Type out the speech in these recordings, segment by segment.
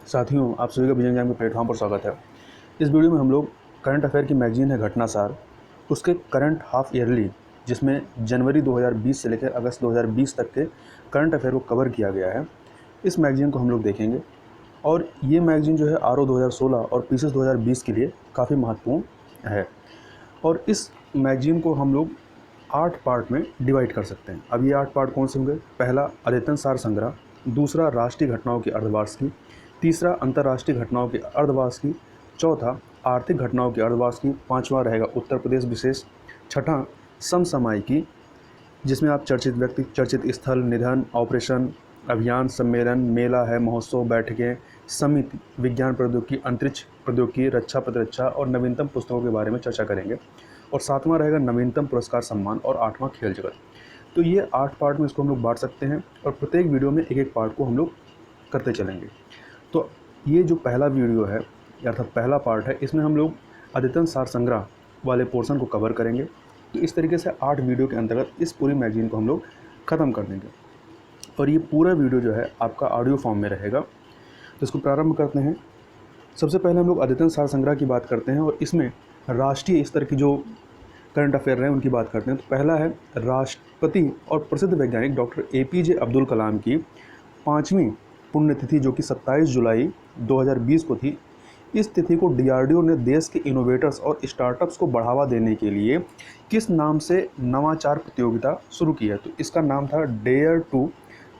साथियों, आप सभी का विजन ज्ञान के प्लेटफॉर्म पर स्वागत है। इस वीडियो में हम लोग करंट अफेयर की मैगजीन है घटनासार, उसके करंट हाफ ईयरली, जिसमें जनवरी 2020 से लेकर अगस्त 2020 तक के करंट अफेयर को कवर किया गया है, इस मैगजीन को हम लोग देखेंगे। और ये मैगजीन जो है आरओ 2016 और पीसीएस 2020 के लिए काफ़ी महत्वपूर्ण है। और इस मैगजीन को हम लोग 8 पार्ट में डिवाइड कर सकते हैं। अब ये 8 पार्ट कौन से होंगे? पहला अद्यतन सार संग्रह, दूसरा राष्ट्रीय घटनाओं की अर्धवार्षिकी, तीसरा अंतर्राष्ट्रीय घटनाओं की अर्धवार्षिकी, चौथा आर्थिक घटनाओं की अर्धवार्षिकी, पांचवा रहेगा उत्तर प्रदेश विशेष, छठा समसामयिकी जिसमें आप चर्चित व्यक्ति, चर्चित स्थल, निधन, ऑपरेशन, अभियान, सम्मेलन, मेला है, महोत्सव, बैठकें, समिति, विज्ञान प्रौद्योगिकी, अंतरिक्ष प्रौद्योगिकी, रक्षा प्रतिरक्षा और नवीनतम पुस्तकों के बारे में चर्चा करेंगे। और सातवां रहेगा नवीनतम पुरस्कार सम्मान और आठवां खेल जगत। तो ये 8 पार्ट में इसको हम लोग बांट सकते हैं और प्रत्येक वीडियो में एक एक पार्ट को हम लोग करते चलेंगे। तो ये जो पहला वीडियो है अर्थात पहला पार्ट है, इसमें हम लोग अद्यतन सार संग्रह वाले पोर्शन को कवर करेंगे। तो इस तरीके से 8 वीडियो के अंतर्गत इस पूरी मैगजीन को हम लोग ख़त्म कर देंगे और ये पूरा वीडियो जो है आपका ऑडियो फॉर्म में रहेगा। तो इसको प्रारंभ करते हैं। सबसे पहले हम लोग अद्यतन सार संग्रह की बात करते हैं और इसमें राष्ट्रीय स्तर की जो करंट अफेयर हैं उनकी बात करते हैं। तो पहला है राष्ट्रपति और प्रसिद्ध वैज्ञानिक डॉक्टर एपीजे अब्दुल कलाम की 5वीं पुण्यतिथि जो कि 27 जुलाई 2020 को थी। इस तिथि को डीआरडीओ ने देश के इनोवेटर्स और स्टार्टअप्स को बढ़ावा देने के लिए किस नाम से नवाचार प्रतियोगिता शुरू की है? तो इसका नाम था डेयर टू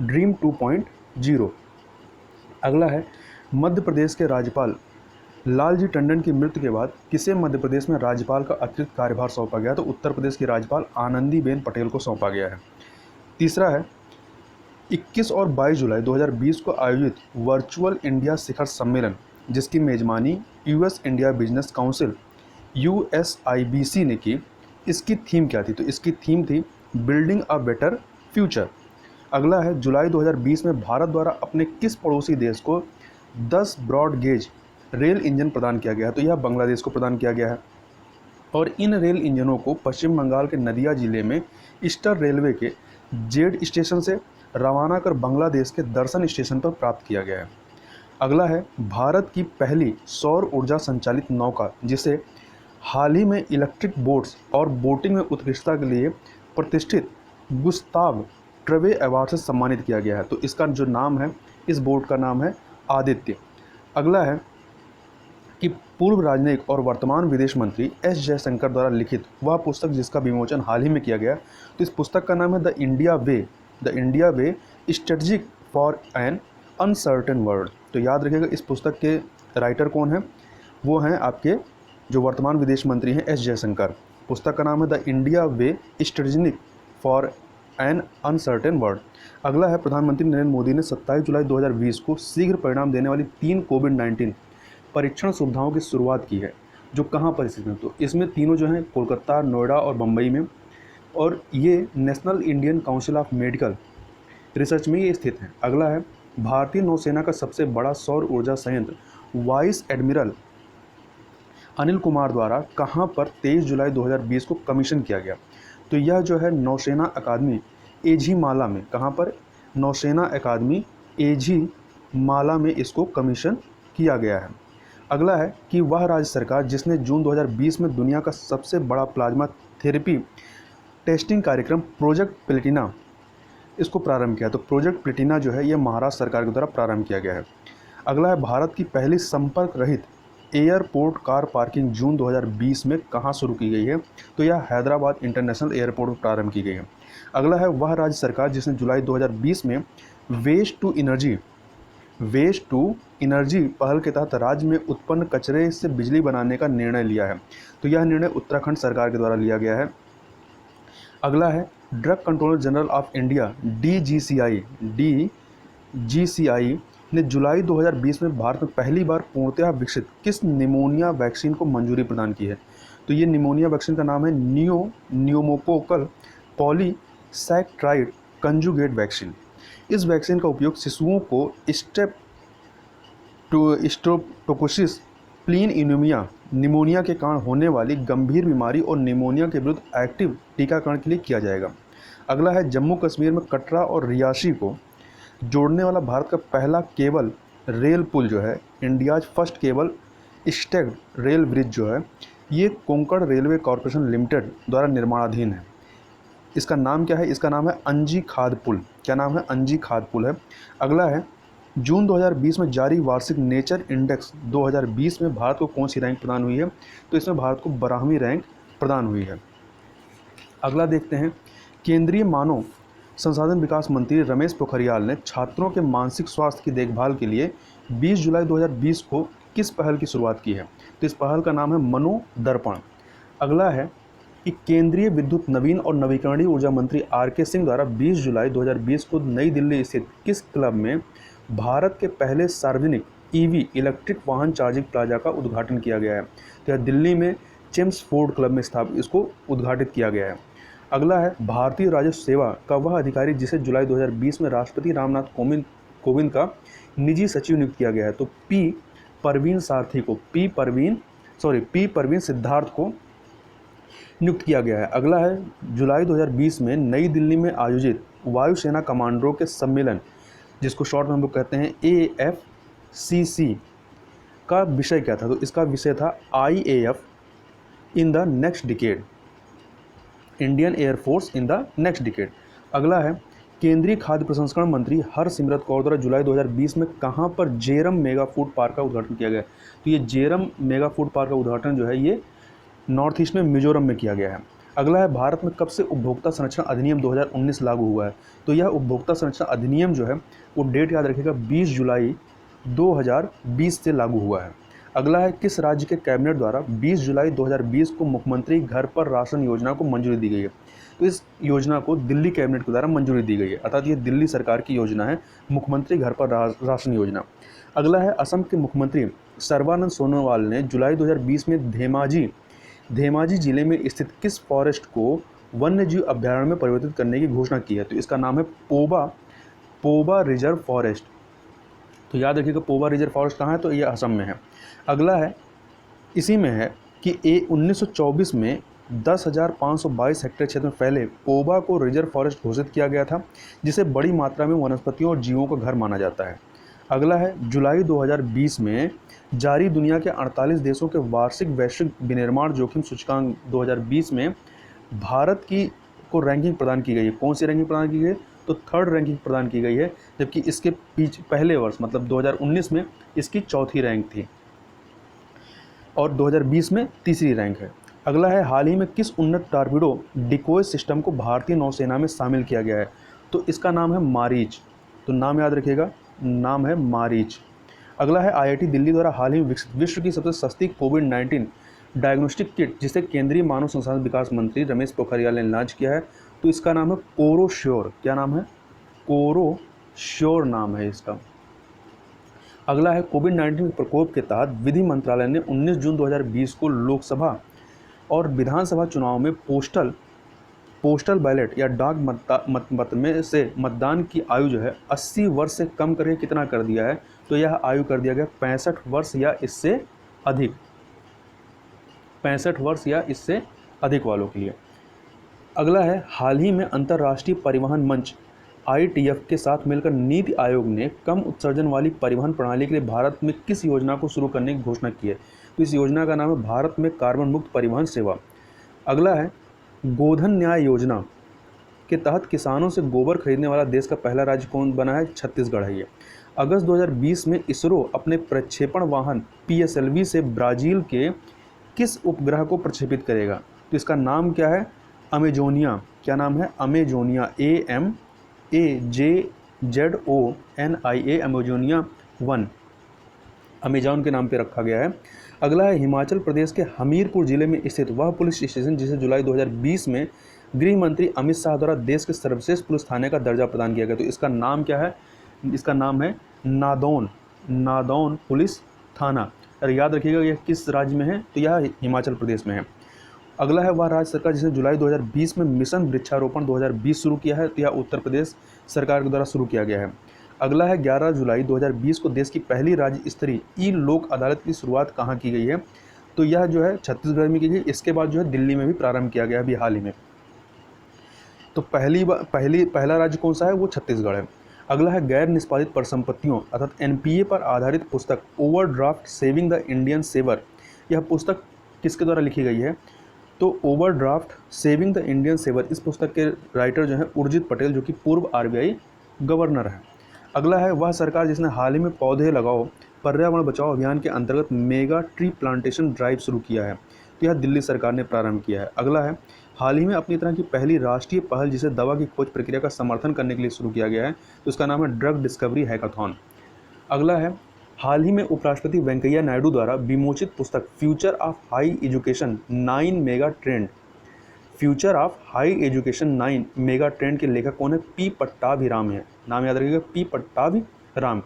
ड्रीम 2.0। अगला है मध्य प्रदेश के राज्यपाल लालजी टंडन की मृत्यु के बाद किसे मध्य प्रदेश में राज्यपाल का अतिरिक्त कार्यभार सौंपा गया? तो उत्तर प्रदेश की राज्यपाल आनंदीबेन पटेल को सौंपा गया है। तीसरा है 21 और 22 जुलाई 2020 को आयोजित वर्चुअल इंडिया शिखर सम्मेलन जिसकी मेजबानी US India business council USIBC ने की, इसकी थीम क्या थी? तो इसकी थीम थी बिल्डिंग अ बेटर फ्यूचर। अगला है जुलाई 2020 में भारत द्वारा अपने किस पड़ोसी देश को 10 ब्रॉड गेज रेल इंजन प्रदान किया गया है? तो यह बांग्लादेश को प्रदान किया गया है। और इन रेल इंजनों को पश्चिम बंगाल के नदिया जिले में ईस्टर्न रेलवे के जेड स्टेशन से रवाना कर बांग्लादेश के दर्शन स्टेशन पर प्राप्त किया गया है। अगला है भारत की पहली सौर ऊर्जा संचालित नौका जिसे हाल ही में इलेक्ट्रिक बोट्स और बोटिंग में उत्कृष्टता के लिए प्रतिष्ठित गुस्ताव ट्रेवे अवार्ड से सम्मानित किया गया है। तो इसका जो नाम है, इस बोट का नाम है आदित्य। अगला है कि पूर्व राजनयिक और वर्तमान विदेश मंत्री एस जयशंकर द्वारा लिखित वह पुस्तक जिसका विमोचन हाल ही में किया गया, तो इस पुस्तक का नाम है the India way strategic for an uncertain world. तो याद रखिएगा इस पुस्तक के राइटर कौन है? वो हैं आपके जो वर्तमान विदेश मंत्री हैं एस जयशंकर। पुस्तक का नाम है the India way strategic for an uncertain world. अगला है प्रधानमंत्री नरेंद्र मोदी ने 27 जुलाई 2020 को शीघ्र परिणाम देने वाली 3 कोविड-19 परीक्षण सुविधाओं की शुरुआत की है जो कहाँ पर स्थित हैं? तो इसमें तीनों जो हैं कोलकाता, नोएडा और मुंबई में, और ये national Indian council of medical research में ये स्थित हैं। अगला है भारतीय नौसेना का सबसे बड़ा सौर ऊर्जा संयंत्र वाइस एडमिरल अनिल कुमार द्वारा कहाँ पर 23 जुलाई 2020 को कमीशन किया गया? तो यह जो है नौसेना अकादमी एझीमाला में, कहाँ पर? नौसेना अकादमी एझीमाला में इसको कमीशन किया गया है। अगला है कि वह राज्य सरकार जिसने जून 2020 में दुनिया का सबसे बड़ा प्लाज्मा थेरेपी टेस्टिंग कार्यक्रम प्रोजेक्ट प्लेटिना इसको प्रारंभ किया। तो प्रोजेक्ट प्लेटिना जो है ये महाराष्ट्र सरकार के द्वारा प्रारंभ किया गया है। अगला है भारत की पहली संपर्क रहित एयरपोर्ट कार पार्किंग जून 2020 में कहाँ शुरू की गई है? तो यह हैदराबाद इंटरनेशनल एयरपोर्ट पर प्रारंभ की गई है। अगला है वह राज्य सरकार जिसने जुलाई 2020 में वेस्ट टू एनर्जी पहल के तहत राज्य में उत्पन्न कचरे से बिजली बनाने का निर्णय लिया है। तो यह निर्णय उत्तराखंड सरकार के द्वारा लिया गया है। अगला है drug controller general of India DGCI ने जुलाई 2020 में भारत में पहली बार पूर्णतः विकसित किस निमोनिया वैक्सीन को मंजूरी प्रदान की है? तो ये निमोनिया वैक्सीन का नाम है न्यूमोकोकल पॉलीसैकराइड कंजुगेट वैक्सीन। इस वैक्सीन का उपयोग शिशुओं को स्ट्रेप्टोकोकस प्लीनिमोनिया निमोनिया के कारण होने वाली गंभीर बीमारी और निमोनिया के विरुद्ध एक्टिव टीकाकरण के लिए किया जाएगा। अगला है जम्मू कश्मीर में कटरा और रियासी को जोड़ने वाला भारत का पहला केबल रेल पुल जो है, India's first cable stacked rail bridge जो है, ये कोंकण रेलवे कॉरपोरेशन लिमिटेड द्वारा निर्माणाधीन है। इसका नाम क्या है? इसका नाम है अंजी खाद पुल। क्या नाम है? अंजी खाद पुल है। अगला है, जून 2020 में जारी वार्षिक नेचर इंडेक्स 2020 में भारत को कौन सी रैंक प्रदान हुई है? तो इसमें भारत को 12वीं रैंक प्रदान हुई है। अगला देखते हैं, केंद्रीय मानव संसाधन विकास मंत्री रमेश पोखरियाल ने छात्रों के मानसिक स्वास्थ्य की देखभाल के लिए 20 जुलाई 2020 को किस पहल की शुरुआत की है? तो इस पहल का नाम है मनोदर्पण। अगला है कि केंद्रीय विद्युत नवीन और नवीकरणीय ऊर्जा मंत्री आर.के. सिंह द्वारा 20 जुलाई 2020 को नई दिल्ली स्थित किस क्लब में भारत के पहले सार्वजनिक ईवी इलेक्ट्रिक वाहन चार्जिंग प्लाजा का उद्घाटन किया गया है? तो यह दिल्ली में चेम्सफोर्ड क्लब में स्थापित इसको उद्घाटित किया गया है। अगला है, भारतीय राजस्व सेवा का वह अधिकारी जिसे जुलाई 2020 में राष्ट्रपति रामनाथ कोविंद का निजी सचिव नियुक्त किया गया है? तो पी परवीन सिद्धार्थ को नियुक्त किया गया है। अगला है, जुलाई 2020 में नई दिल्ली में आयोजित वायुसेना कमांडरों के सम्मेलन, जिसको शॉर्ट में हम लोग कहते हैं AFCC, का विषय क्या था? तो इसका विषय था IAF in the next decade, Indian air force in the next decade. अगला है, केंद्रीय खाद्य प्रसंस्करण मंत्री हरसिमरत कौर द्वारा जुलाई 2020 में कहाँ पर जेरम मेगा फूड पार्क का उद्घाटन किया गया? तो ये जेरम मेगा फूड पार्क का उद्घाटन जो है ये नॉर्थ ईस्ट में मिजोरम में किया गया है। अगला है, भारत में कब से उपभोक्ता संरक्षण अधिनियम 2019 लागू हुआ है? तो यह उपभोक्ता संरक्षण अधिनियम जो है वो डेट याद रखिएगा 20 जुलाई 2020 से लागू हुआ है। अगला है, किस राज्य के कैबिनेट द्वारा 20 जुलाई 2020 को मुख्यमंत्री घर पर राशन योजना को मंजूरी दी गई है? तो इस योजना को दिल्ली कैबिनेट के द्वारा मंजूरी दी गई है, अर्थात ये दिल्ली सरकार की योजना है, मुख्यमंत्री घर पर राशन योजना। अगला है, असम के मुख्यमंत्री सर्बानंद सोनोवाल ने जुलाई 2020 में धेमाजी जिले में स्थित किस फॉरेस्ट को वन्य जीव अभ्यारण्य में परिवर्तित करने की घोषणा की है? तो इसका नाम है पोबा रिजर्व फॉरेस्ट। तो याद रखिएगा पोबा रिजर्व फॉरेस्ट कहाँ है? तो ये असम में है। अगला है, इसी में है कि 1924 में 10,522 हेक्टेयर क्षेत्र में फैले पोबा को रिजर्व फॉरेस्ट घोषित किया गया था, जिसे बड़ी मात्रा में वनस्पतियों और जीवों का घर माना जाता है। अगला है, जुलाई 2020 में जारी दुनिया के 48 देशों के वार्षिक वैश्विक विनिर्माण जोखिम सूचकांक 2020 में भारत को रैंकिंग प्रदान की गई है। कौन सी रैंकिंग प्रदान की गई है? तो 3rd रैंकिंग प्रदान की गई है, जबकि इसके पहले वर्ष मतलब 2019 में इसकी 4थी रैंक थी और 2020 में 3री रैंक है। अगला है, हाल ही में किस उन्नत टॉर्पीडो डिकोय सिस्टम को भारतीय नौसेना में शामिल किया गया है? तो इसका नाम है मारीच। तो नाम याद रखिएगा, नाम है मारीच। अगला है, IIT दिल्ली द्वारा हाल ही में विकसित विश्व की सबसे सस्ती कोविड-19 डायग्नोस्टिक किट, जिसे केंद्रीय मानव संसाधन विकास मंत्री रमेश पोखरियाल ने लॉन्च किया है, तो इसका नाम है कोरोश्योर। क्या नाम है? कोरोश्योर नाम है इसका। अगला है, कोविड-19 के प्रकोप के तहत विधि मंत्रालय ने 19 जून 2020 को लोकसभा और विधानसभा चुनाव में पोस्टल बैलेट या डाक मत में से मतदान की आयु जो है 80 वर्ष से कम करके कितना कर दिया है? तो यह आयु कर दिया गया 65 वर्ष या इससे अधिक, 65 वर्ष या इससे अधिक वालों के लिए। अगला है, हाल ही में अंतर्राष्ट्रीय परिवहन मंच ITF के साथ मिलकर नीति आयोग ने कम उत्सर्जन वाली परिवहन प्रणाली के लिए भारत में किस योजना को शुरू करने की घोषणा की है? तो इस योजना का नाम है भारत में कार्बन मुक्त परिवहन सेवा। अगला है, गोधन न्याय योजना के तहत किसानों से गोबर खरीदने वाला देश का पहला राज्य कौन बना है? छत्तीसगढ़ है ये। अगस्त 2020 में इसरो अपने प्रक्षेपण वाहन PSLV से ब्राज़ील के किस उपग्रह को प्रक्षेपित करेगा? तो इसका नाम क्या है? अमेजोनिया। क्या नाम है? अमेजोनिया, AMAJZONIA, अमेजोनिया 1 अमेजॉन के नाम पे रखा गया है। अगला है, हिमाचल प्रदेश के हमीरपुर जिले में स्थित वह पुलिस स्टेशन जिसे जुलाई 2020 में गृह मंत्री अमित शाह द्वारा देश के सर्वश्रेष्ठ पुलिस थाने का दर्जा प्रदान किया गया। तो इसका नाम क्या है? इसका नाम है नादौन पुलिस थाना। और याद रखिएगा यह किस राज्य में है? तो यह हिमाचल प्रदेश में है। अगला है, वह राज्य सरकार जिसने जुलाई 2020 में मिशन वृक्षारोपण 2020 शुरू किया है, तो यह उत्तर प्रदेश सरकार के द्वारा शुरू किया गया है। अगला है, 11 जुलाई 2020 को देश की पहली राज्य स्तरीय ई-लोक अदालत की शुरुआत कहाँ की गई है? तो यह जो है छत्तीसगढ़ में की गई। इसके बाद जो है दिल्ली में भी प्रारंभ किया गया अभी हाल ही में। तो पहला राज्य कौन सा है? वो छत्तीसगढ़ है। अगला है गैर निष्पादित परिसंपत्तियों अर्थात एनपीए पर आधारित पुस्तक overdraft saving the Indian saver. यह पुस्तक किसके द्वारा लिखी गई है? तो overdraft saving the Indian saver, इस पुस्तक के राइटर जो है उर्जित पटेल, जो कि पूर्व आरबीआई गवर्नर है। अगला है वह सरकार जिसने हाल ही में पौधे लगाओ पर्यावरण बचाओ अभियान के अंतर्गत मेगा ट्री प्लांटेशन ड्राइव शुरू किया है। तो यह दिल्ली सरकार ने प्रारंभ किया है। अगला है हाल ही में अपनी तरह की पहली राष्ट्रीय पहल जिसे दवा की खोज प्रक्रिया का समर्थन करने के लिए शुरू किया गया है, तो उसका नाम है ड्रग डिस्कवरी हैकाथॉन। अगला है हाल ही में उपराष्ट्रपति वेंकैया नायडू द्वारा विमोचित पुस्तक future of high education 9 mega trend, future of high education 9 mega trend के लेखक कौन है? पी पट्टाभिराम है। नाम याद रखिएगा, पी पट्टाभिराम।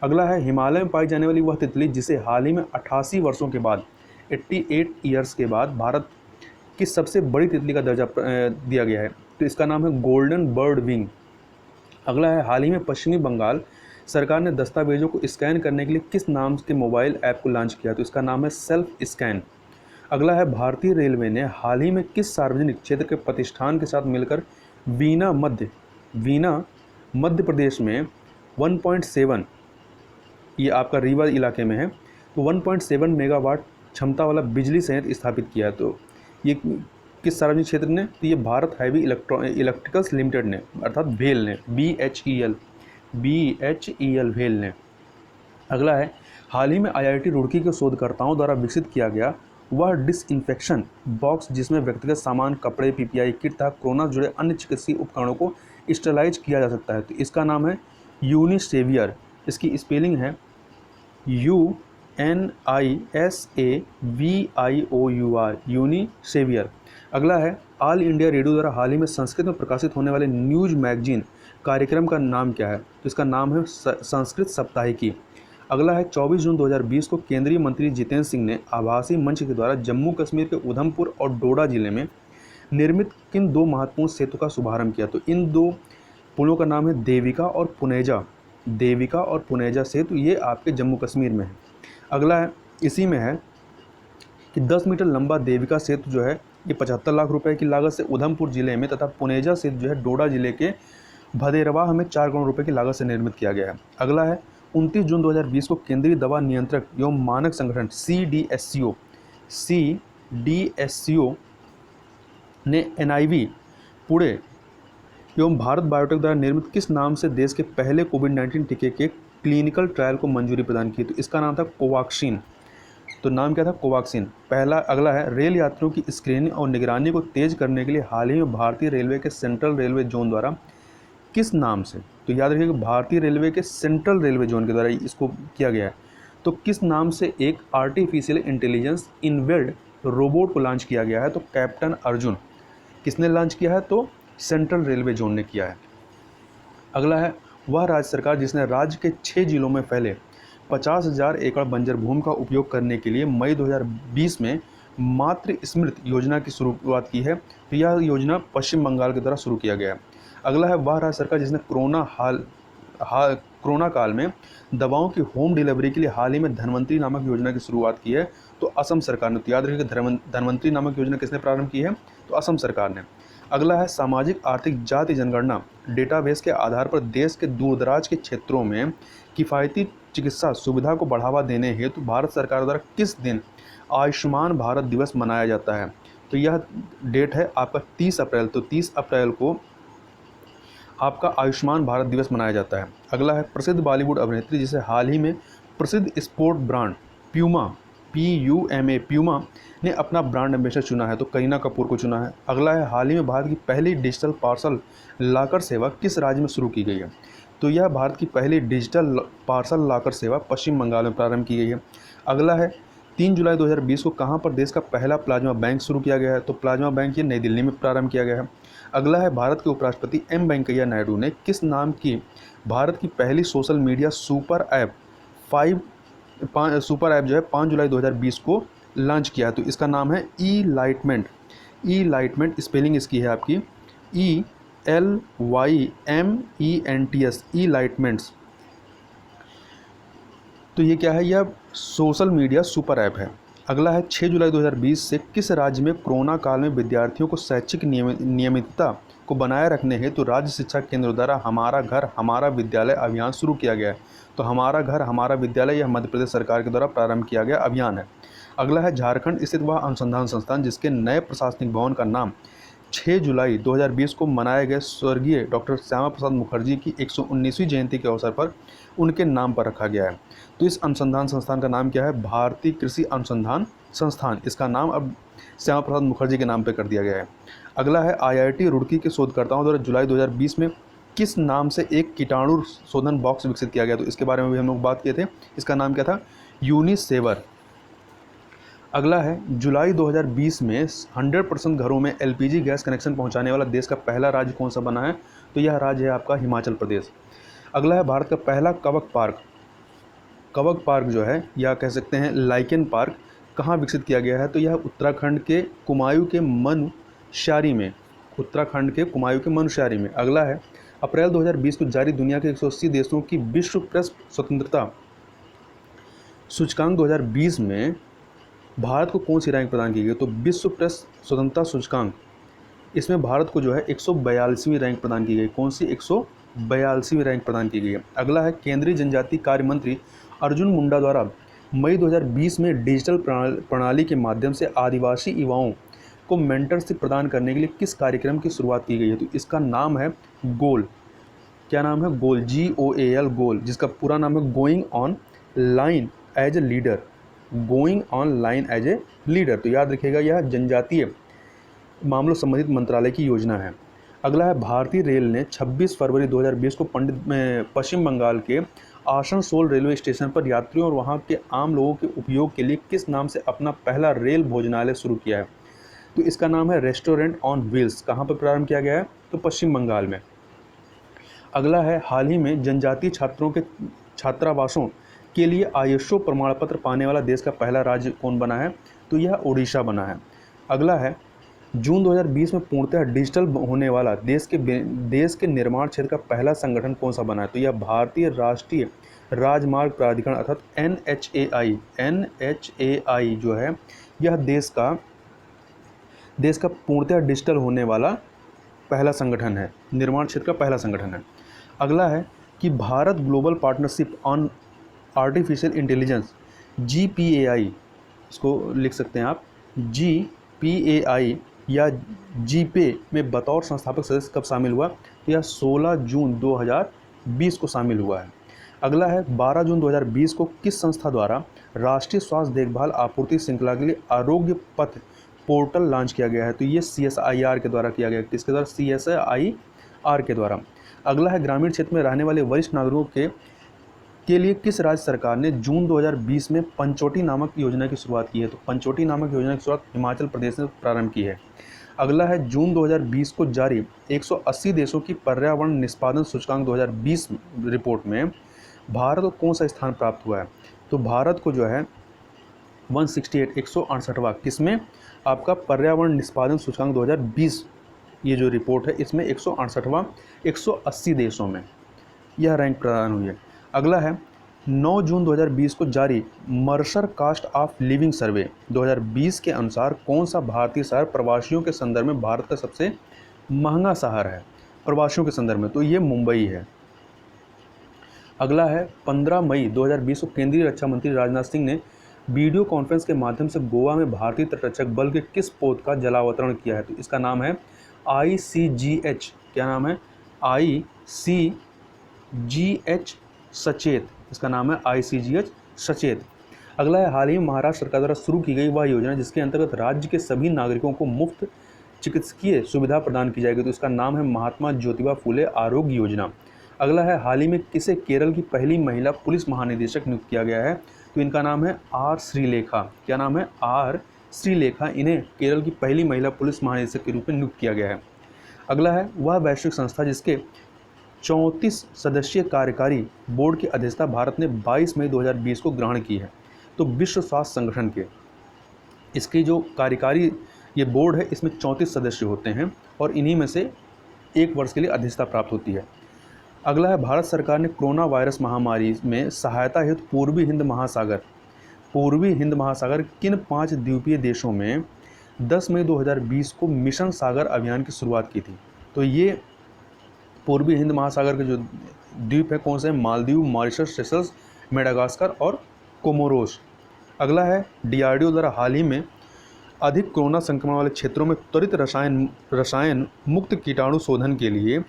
अगला है हिमालय में पाई जाने वाली वह तितली जिसे हाल ही में 88 वर्षों के बाद 88 ईयर्स के बाद भारत की सबसे बड़ी तितली का दर्जा दिया गया है, तो इसका नाम है गोल्डन बर्ड विंग। अगला है हाल ही में पश्चिमी बंगाल सरकार ने दस्तावेजों को स्कैन करने के लिए किस नाम के मोबाइल ऐप को लॉन्च किया? तो इसका नाम है सेल्फ स्कैन। अगला है भारतीय रेलवे ने हाल ही में किस सार्वजनिक क्षेत्र के प्रतिष्ठान के साथ मिलकर वीना मध्य प्रदेश में 1.7, ये आपका रीवा इलाके में है, तो 1.7 मेगावाट क्षमता वाला बिजली संयंत्र स्थापित किया है। तो ये किस सार्वजनिक क्षेत्र ने? तो ये भारत हैवी इलेक्ट्रिकल्स लिमिटेड ने, अर्थात भेल ने, BHEL भेल ने। अगला है हाल ही में IIT रुड़की के शोधकर्ताओं द्वारा विकसित किया गया वह डिसइंफेक्शन बॉक्स जिसमें व्यक्तिगत सामान, कपड़े, PPI किट तथा कोरोना जुड़े अन्य चिकित्सीय उपकरणों को स्टरलाइज किया जा सकता है, तो इसका नाम है यूनिसेवियर। इसकी स्पेलिंग है UNISAVIOUR, यूनिसेवियर। अगला है ऑल इंडिया रेडियो द्वारा हाल ही में संस्कृत में प्रकाशित होने वाले न्यूज मैगजीन कार्यक्रम का नाम क्या है? तो इसका नाम है संस्कृत साप्ताहिकी। अगला है 24 जून 2020 को केंद्रीय मंत्री जितेंद्र सिंह ने आभासी मंच के द्वारा जम्मू कश्मीर के उधमपुर और डोडा जिले में निर्मित किन दो महत्वपूर्ण सेतु का शुभारंभ किया? तो इन दो पुलों का नाम है देविका और पुनेजा सेतु, ये आपके जम्मू कश्मीर में है। अगला है इसी में है कि 10 मीटर लंबा देविका सेतु जो है ये 75 लाख रुपए की लागत से उधमपुर जिले में तथा पुनेजा सेतु जो है डोडा जिले के भदेरवाह में 4 करोड़ रुपए की लागत से निर्मित किया गया है। अगला है 29 जून 2020 को केंद्रीय दवा नियंत्रक एवं मानक संगठन CDSCO ने NIV पुणे एवं भारत बायोटेक द्वारा निर्मित किस नाम से देश के पहले कोविड-19 टीके के क्लिनिकल ट्रायल को मंजूरी प्रदान की? तो इसका नाम था कोवाक्सिन। तो नाम क्या था? कोवाक्सिन। अगला है रेल यात्रियों की स्क्रीनिंग और निगरानी को तेज करने के लिए हाल ही में भारतीय रेलवे के सेंट्रल रेलवे जोन द्वारा किस नाम से? तो याद रखिएगा भारतीय रेलवे के सेंट्रल रेलवे जोन के द्वारा इसको किया गया है। तो किस नाम से एक आर्टिफिशियल इंटेलिजेंस इनबिल्ड रोबोट को लॉन्च किया गया है? तो कैप्टन अर्जुन। किसने लॉन्च किया है? तो सेंट्रल रेलवे जोन ने किया है। अगला है वह राज्य सरकार जिसने राज्य के 6 जिलों में फैले 50,000 एकड़ बंजर भूमि का उपयोग करने के लिए मई 2020 में मातृ स्मृति योजना की शुरुआत की है, तो यह योजना पश्चिम बंगाल के द्वारा शुरू किया गया है। अगला है वह राज्य सरकार जिसने कोरोना काल में दवाओं की होम डिलीवरी के लिए हाल ही में धनवंतरी नामक योजना की शुरुआत की है, तो असम सरकार ने। तो याद रखिए धनवंतरी नामक योजना किसने प्रारंभ की है? तो असम सरकार ने। अगला है सामाजिक आर्थिक जाति जनगणना डेटाबेस के आधार पर देश के दूरदराज के क्षेत्रों में किफ़ायती चिकित्सा सुविधा को बढ़ावा देने हेतु भारत सरकार द्वारा किस दिन आयुष्मान भारत दिवस मनाया जाता है? तो यह डेट है आपका 30 अप्रैल। तो 30 अप्रैल को आपका आयुष्मान भारत दिवस मनाया जाता है। अगला है प्रसिद्ध बॉलीवुड अभिनेत्री जिसे हाल ही में प्रसिद्ध स्पोर्ट ब्रांड प्यूमा ने अपना ब्रांड एम्बेसडर चुना है, तो करीना कपूर को चुना है। अगला है हाल ही में भारत की पहली डिजिटल पार्सल लॉकर सेवा किस राज्य में शुरू की गई है? तो यह भारत की पहली डिजिटल पार्सल लॉकर सेवा पश्चिम बंगाल में प्रारंभ की गई है। अगला है 3 जुलाई 2020 को कहाँ पर देश का पहला प्लाज्मा बैंक शुरू किया गया है? तो प्लाज्मा बैंक ये नई दिल्ली में प्रारंभ किया गया है। अगला है भारत के उपराष्ट्रपति M वेंकैया नायडू ने किस नाम की भारत की पहली सोशल मीडिया सुपर ऐप जो है 5 जुलाई 2020 को लॉन्च किया है, तो इसका नाम है ई-लाइटमेंट। स्पेलिंग इसकी है आपकी ELYMENTS, ई-लाइटमेंट्स। तो ये क्या है? यह सोशल मीडिया सुपर ऐप है। अगला है 6 जुलाई 2020 से किस राज्य में कोरोना काल में विद्यार्थियों को शैक्षिक नियमितता को बनाए रखने हेतु राज्य शिक्षा केंद्र द्वारा हमारा घर हमारा विद्यालय अभियान शुरू किया गया है। तो हमारा घर हमारा विद्यालय यह मध्य प्रदेश सरकार के द्वारा प्रारंभ किया गया अभियान है। अगला है झारखंड स्थित वह अनुसंधान संस्थान जिसके नए प्रशासनिक भवन का नाम 6 जुलाई 2020 को मनाए गए स्वर्गीय डॉक्टर श्यामा प्रसाद मुखर्जी की 119वीं जयंती के अवसर पर उनके नाम पर रखा गया है। तो इस अनुसंधान संस्थान का नाम क्या है? भारतीय कृषि अनुसंधान संस्थान। इसका नाम अब श्यामा प्रसाद मुखर्जी के नाम पर कर दिया गया है। अगला है आईआईटी रुड़की के शोधकर्ताओं द्वारा जुलाई 2020 में किस नाम से एक कीटाणु शोधन बॉक्स विकसित किया गया? तो इसके बारे में भी हम लोग बात किए थे। इसका नाम क्या था? यूनिसेवर। अगला है जुलाई 2020 में 100% घरों में एलपीजी गैस कनेक्शन पहुंचाने वाला देश का पहला राज्य कौन सा बना है? तो यह राज्य है आपका हिमाचल प्रदेश। अगला है भारत का पहला कवक पार्क। कवक पार्क जो है या कह सकते हैं लाइकेन पार्क कहाँ विकसित किया गया है? तो यह उत्तराखंड के कुमायूं के मनुष्यारी में। उत्तराखंड के कुमायूं के मनुष्यारी में। अगला है अप्रैल 2020 को जारी दुनिया के 180 देशों की विश्व प्रेस स्वतंत्रता सूचकांक 2020 में भारत को कौन सी रैंक प्रदान की गई? तो विश्व प्रेस स्वतंत्रता सूचकांक, इसमें भारत को जो है 142वीं रैंक प्रदान की गई। कौन सी? 142वीं रैंक प्रदान की गई है। अगला है केंद्रीय जनजातीय कार्य मंत्री अर्जुन मुंडा द्वारा मई 2020 में डिजिटल प्रणाली के माध्यम से आदिवासी युवाओं को मेंटरशिप प्रदान करने के लिए किस कार्यक्रम की शुरुआत की गई है? तो इसका नाम है गोल। क्या नाम है? गोल, GOAL, गोल, जिसका पूरा नाम है going on line as a leader. Going on line as a leader. तो याद रखिएगा यह जनजातीय मामलों संबंधित मंत्रालय की योजना है। अगला है भारतीय रेल ने 26 फरवरी 2020 को पश्चिम बंगाल के आसनसोल रेलवे स्टेशन पर यात्रियों और वहां के आम लोगों के उपयोग के लिए किस नाम से अपना पहला रेल भोजनालय शुरू किया है? तो इसका नाम है रेस्टोरेंट ऑन व्हील्स। कहाँ पर प्रारंभ किया गया है? तो पश्चिम बंगाल में। अगला है हाल ही में जनजातीय छात्रों के छात्रावासों के लिए ISO प्रमाण पत्र पाने वाला देश का पहला राज्य कौन बना है? तो यह ओडिशा बना है। अगला है जून 2020 में पूर्णतः डिजिटल होने वाला देश के निर्माण क्षेत्र का पहला संगठन कौन सा बना है? तो यह भारतीय राष्ट्रीय राजमार्ग प्राधिकरण अर्थात NHAI जो है यह देश का पूर्णतः डिजिटल होने वाला पहला संगठन है, निर्माण क्षेत्र का पहला संगठन है। अगला है कि Bharat global partnership on artificial intelligence GPAI, इसको लिख सकते हैं आप GPAI या GPAI में बतौर संस्थापक सदस्य कब शामिल हुआ? तो यह 16 जून 2020 को शामिल हुआ है। अगला है 12 जून 2020 को किस संस्था द्वारा राष्ट्रीय स्वास्थ्य देखभाल आपूर्ति श्रृंखला के लिए आरोग्य पथ पोर्टल लॉन्च किया गया है? तो ये CSIR के द्वारा किया गया है। किसके द्वारा? CSIR के द्वारा। अगला है ग्रामीण क्षेत्र में रहने वाले वरिष्ठ नागरिकों के लिए किस राज्य सरकार ने जून 2020 में पंचोटी नामक योजना की शुरुआत की है? तो पंचोटी नामक योजना की शुरुआत हिमाचल प्रदेश ने प्रारंभ की है। अगला है जून 2020 को जारी 180 देशों की पर्यावरण निष्पादन सूचकांक 2020 रिपोर्ट में भारत को कौन सा स्थान प्राप्त हुआ है? तो भारत को जो है 168वां किसमें? आपका पर्यावरण निष्पादन सूचकांक 2020 ये जो रिपोर्ट है इसमें 168वां 180 देशों में यह रैंक प्रदान हुई है। अगला है 9 जून 2020 को जारी मर्सर कास्ट ऑफ लिविंग सर्वे 2020 के अनुसार कौन सा भारतीय शहर प्रवासियों के संदर्भ में भारत का सबसे महंगा शहर है? प्रवासियों के संदर्भ में तो ये मुंबई है। अगला है 15 मई 2020 को केंद्रीय रक्षा मंत्री राजनाथ सिंह ने वीडियो कॉन्फ्रेंस के माध्यम से गोवा में भारतीय तटरक्षक बल के किस पोत का जलावतरण किया है? तो इसका नाम है ICGH। क्या नाम है? ICGH सचेत। इसका नाम है ICGH सचेत। अगला है हाल ही में महाराष्ट्र सरकार द्वारा शुरू की गई वह योजना जिसके अंतर्गत राज्य के सभी नागरिकों को मुफ्त चिकित्सकीय सुविधा प्रदान की जाएगी। तो इसका नाम है महात्मा ज्योतिबा फुले आरोग्य योजना। अगला है हाल ही में किसे केरल की पहली महिला पुलिस महानिदेशक नियुक्त किया गया है? तो इनका नाम है R श्रीलेखा। क्या नाम है? R श्रीलेखा। इन्हें केरल की पहली महिला पुलिस महानिदेशक के रूप में नियुक्त किया गया है। अगला है वह वैश्विक संस्था जिसके 34 सदस्यीय कार्यकारी बोर्ड की अध्यक्षता भारत ने 22 मई 2020 को ग्रहण की है। तो विश्व स्वास्थ्य संगठन के इसकी जो कार्यकारी ये बोर्ड है इसमें 34 सदस्य होते हैं और इन्हीं में से 1 वर्ष के लिए अध्यक्षता प्राप्त होती है। अगला है भारत सरकार ने कोरोना वायरस महामारी में सहायता हेतु पूर्वी हिंद महासागर किन 5 द्वीपीय देशों में 10 मई 2020 को मिशन सागर अभियान की शुरुआत की थी? तो ये पूर्वी हिंद महासागर के जो द्वीप है कौन से हैं? मालदीव, मॉरिशस, सेशल्स, मेडागास्कर और कोमोरोस। अगला है डीआरडीओ द्वारा हाल ही में अधिक कोरोना संक्रमण वाले क्षेत्रों में त्वरित रसायन मुक्त कीटाणु शोधन के लिए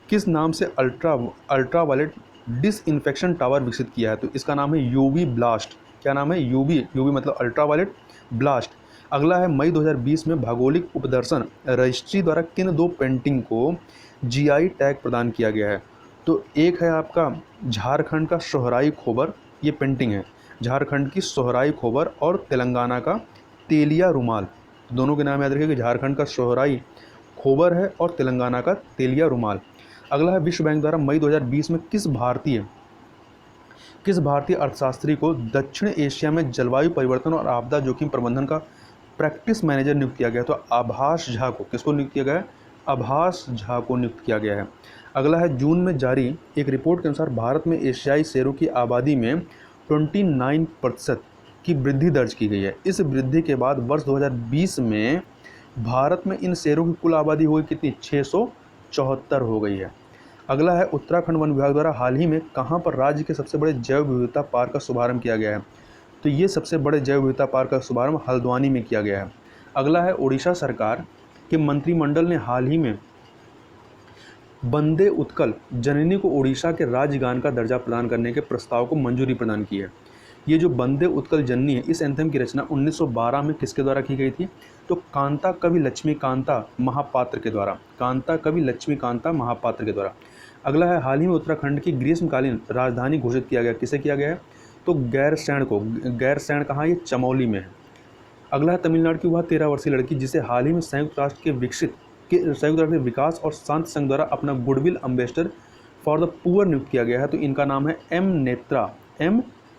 किस नाम से अल्ट्रावायलेट डिसइंफेक्शन टावर विकसित किया है? तो इसका नाम है यूवी ब्लास्ट। क्या नाम है? यूवी मतलब अल्ट्रावायलेट ब्लास्ट। अगला है मई 2020 में भौगोलिक उपदर्शन रजिस्ट्री द्वारा किन 2 पेंटिंग को जीआई टैग प्रदान किया गया है? तो एक है आपका झारखंड का सोहराई खोबर, ये पेंटिंग है झारखंड की सोहराई खोबर, और तेलंगाना का तेलिया रुमाल। दोनों के नाम याद रखिए कि झारखंड का सोहराई खोबर है और तेलंगाना का तेलिया रुमाल। अगला है विश्व बैंक द्वारा मई 2020 में किस भारतीय अर्थशास्त्री को दक्षिण एशिया में जलवायु परिवर्तन और आपदा जोखिम प्रबंधन का प्रैक्टिस मैनेजर नियुक्त किया गया? तो आभास झा को, किसको नियुक्त किया गया है? आभास झा को नियुक्त किया गया है। अगला है जून में जारी एक रिपोर्ट के अनुसार भारत में एशियाई शेरों की आबादी में 29% की वृद्धि दर्ज की गई है। इस वृद्धि के बाद वर्ष 2020 में भारत में इन शेरों की कुल आबादी हो गई कितनी? 674 हो गई है। अगला है उत्तराखंड वन विभाग द्वारा हाल ही में कहाँ पर राज्य के सबसे बड़े जैव विविधता पार्क का शुभारंभ किया गया है? तो ये सबसे बड़े जैव विविधता पार्क का शुभारंभ हल्द्वानी में किया गया है। अगला है उड़ीसा सरकार के मंत्रिमंडल ने हाल ही में वंदे उत्कल जननी को उड़ीसा के राज्यगान का दर्जा प्रदान करने के प्रस्ताव को मंजूरी प्रदान की है। ये जो वंदे उत्कल जननी है, इस एंथम की रचना 1912 में किसके द्वारा की गई थी? तो कांता कवि लक्ष्मीकांता महापात्र के द्वारा। कांता कवि लक्ष्मीकांता महापात्र के द्वारा। अगला है हाल ही में उत्तराखंड की ग्रीष्मकालीन राजधानी घोषित किया गया, किसे किया गया है? तो गैरसैंण को। गैरसैंण कहाँ? ये चमोली में है। अगला है तमिलनाडु की वह 13 वर्षीय लड़की जिसे हाल ही में संयुक्त राष्ट्र के विकास और शांति संघ द्वारा अपना goodwill ambassador for the poor नियुक्त किया गया है। तो इनका नाम है एम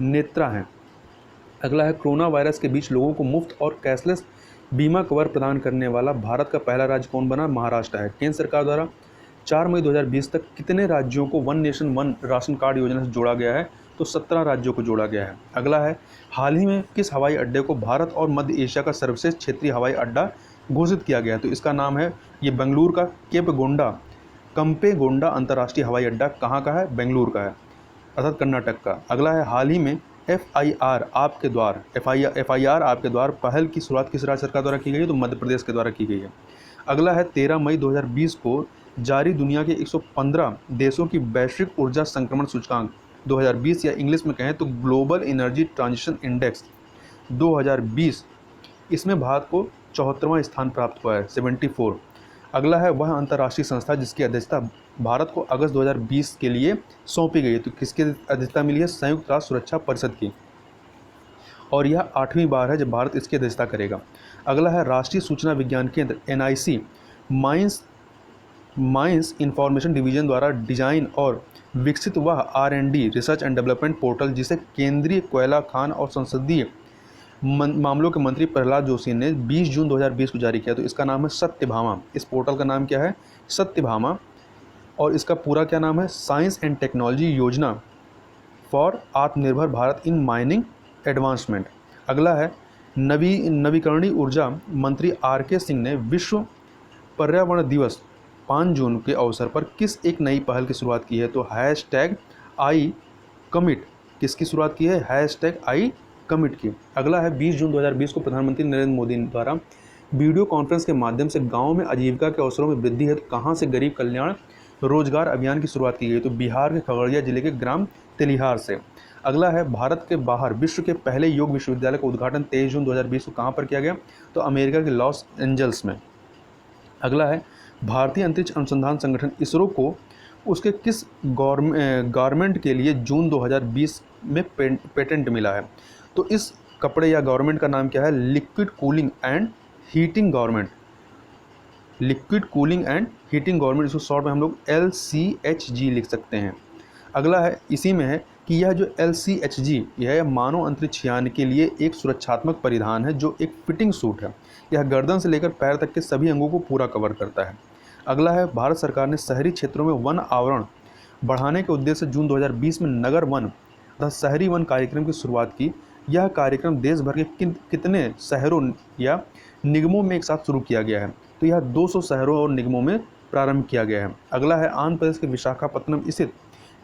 नेत्रा है। अगला है कोरोना वायरस के बीच लोगों को मुफ्त और कैशलेस बीमा कवर प्रदान करने वाला भारत का पहला राज्य कौन बना? महाराष्ट्र है। केंद्र सरकार द्वारा 4 मई 2020 तक कितने राज्यों को one nation one ration card योजना से जोड़ा गया है? तो 17 राज्यों को जोड़ा गया है। अगला है हाल ही में किस हवाई अड्डे को भारत और मध्य एशिया का सर्वश्रेष्ठ क्षेत्रीय हवाई अड्डा घोषित किया गया है? तो इसका नाम है, ये बेंगलुरु का कंपेगोंडा अंतर्राष्ट्रीय हवाई अड्डा कहाँ का है? बेंगलुरु का है, अर्थात कर्नाटक का। अगला है हाल ही में FIR आपके द्वार पहल की शुरुआत किस राज्य सरकार द्वारा की गई है? तो मध्य प्रदेश के द्वारा की गई है। अगला है 13 मई 2020 को जारी दुनिया के 115 देशों की वैश्विक ऊर्जा संक्रमण सूचकांक 2020 या इंग्लिश में कहें तो ग्लोबल एनर्जी ट्रांजिशन इंडेक्स 2020, इसमें भारत को 74वां स्थान प्राप्त हुआ है, 74। अगला है वह अंतर्राष्ट्रीय संस्था जिसकी अध्यक्षता भारत को अगस्त 2020 के लिए सौंपी गई है। तो किसकी अध्यक्षता मिली है? संयुक्त राष्ट्र सुरक्षा परिषद की, और यह 8वीं बार है जब भारत इसकी अध्यक्षता करेगा। अगला है राष्ट्रीय सूचना विज्ञान केंद्र NIC माइंस इंफॉर्मेशन डिवीजन द्वारा डिजाइन और विकसित वह R&D research and development portal जिसे केंद्रीय कोयला खान और संसदीय मामलों के मंत्री प्रहलाद जोशी ने 20 जून 2020 को जारी किया। तो इसका नाम है सत्यभामा। इस पोर्टल का नाम क्या है? सत्यभामा। और इसका पूरा क्या नाम है? साइंस एंड टेक्नोलॉजी योजना फॉर आत्मनिर्भर भारत इन माइनिंग एडवांसमेंट। अगला है नवीकरणीय ऊर्जा मंत्री RK सिंह ने विश्व पर्यावरण दिवस 5 जून के अवसर पर किस एक नई पहल की शुरुआत की है? तो #ICommit किसकी शुरुआत की है? #ICommit की। अगला है 20 जून 2020 को प्रधानमंत्री नरेंद्र मोदी द्वारा वीडियो कॉन्फ्रेंस के माध्यम से गाँव में आजीविका के अवसरों में वृद्धि है कहाँ से गरीब कल्याण रोजगार अभियान की शुरुआत की गई? तो बिहार के खगड़िया जिले के ग्राम तेलिहार से। अगला है भारत के बाहर विश्व के पहले योग विश्वविद्यालय का उद्घाटन 23 जून 2020 को कहाँ पर किया गया? तो अमेरिका के लॉस एंजल्स में। अगला है भारतीय अंतरिक्ष अनुसंधान संगठन इसरो को उसके किस गारमेंट के लिए जून 2020 में पेटेंट मिला है? तो इस कपड़े या गवर्नमेंट का नाम क्या है? Liquid cooling and heating government. Liquid cooling and heating government, इसको शॉर्ट में हम लोग LCHG लिख सकते हैं। अगला है इसी में है कि यह जो LCHG यह मानव अंतरिक्ष यान के लिए एक सुरक्षात्मक परिधान है जो एक फिटिंग सूट है। यह गर्दन से लेकर पैर तक के सभी अंगों को पूरा कवर करता है। अगला है भारत सरकार ने शहरी क्षेत्रों में वन आवरण बढ़ाने के उद्देश्य से जून 2020 में नगर वन तथा शहरी वन कार्यक्रम की शुरुआत की। यह कार्यक्रम देश भर के कितने शहरों या निगमों में एक साथ शुरू किया गया है? तो यह 200 शहरों और निगमों में प्रारंभ किया गया है। अगला है आंध्र प्रदेश के विशाखापत्तनम स्थित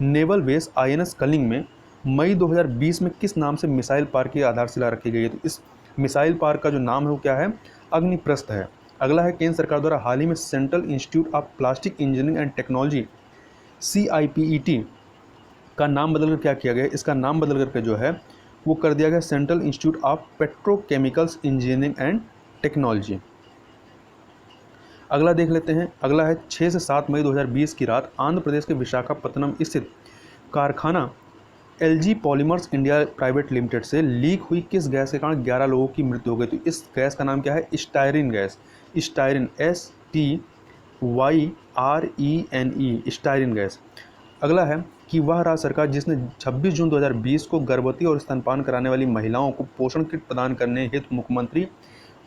नेवल बेस INS कलिंग में मई 2020 में किस नाम से मिसाइल पार्क की आधारशिला रखी गई है? तो इस मिसाइल पार्क का जो नाम है वो क्या है? अग्निप्रस्थ है। अगला है केंद्र सरकार द्वारा हाल ही में central institute of plastic engineering and technology CIPET का नाम बदलकर क्या किया गया? इसका नाम बदल करके जो है वो कर दिया गया central institute of petrochemicals engineering and technology. अगला देख लेते हैं। अगला है 6 से 7 मई 2020 की रात आंध्र प्रदेश के विशाखापत्तनम स्थित कारखाना LG polymers India private limited से लीक हुई किस गैस के कारण 11 लोगों की मृत्यु हो गई? तो इस गैस का नाम क्या है? Styrene gas. Styrene STYRENE styrene gas. अगला है कि वह राज्य सरकार जिसने 26 जून 2020 को गर्भवती और स्तनपान कराने वाली महिलाओं को पोषण किट प्रदान करने हेतु मुख्यमंत्री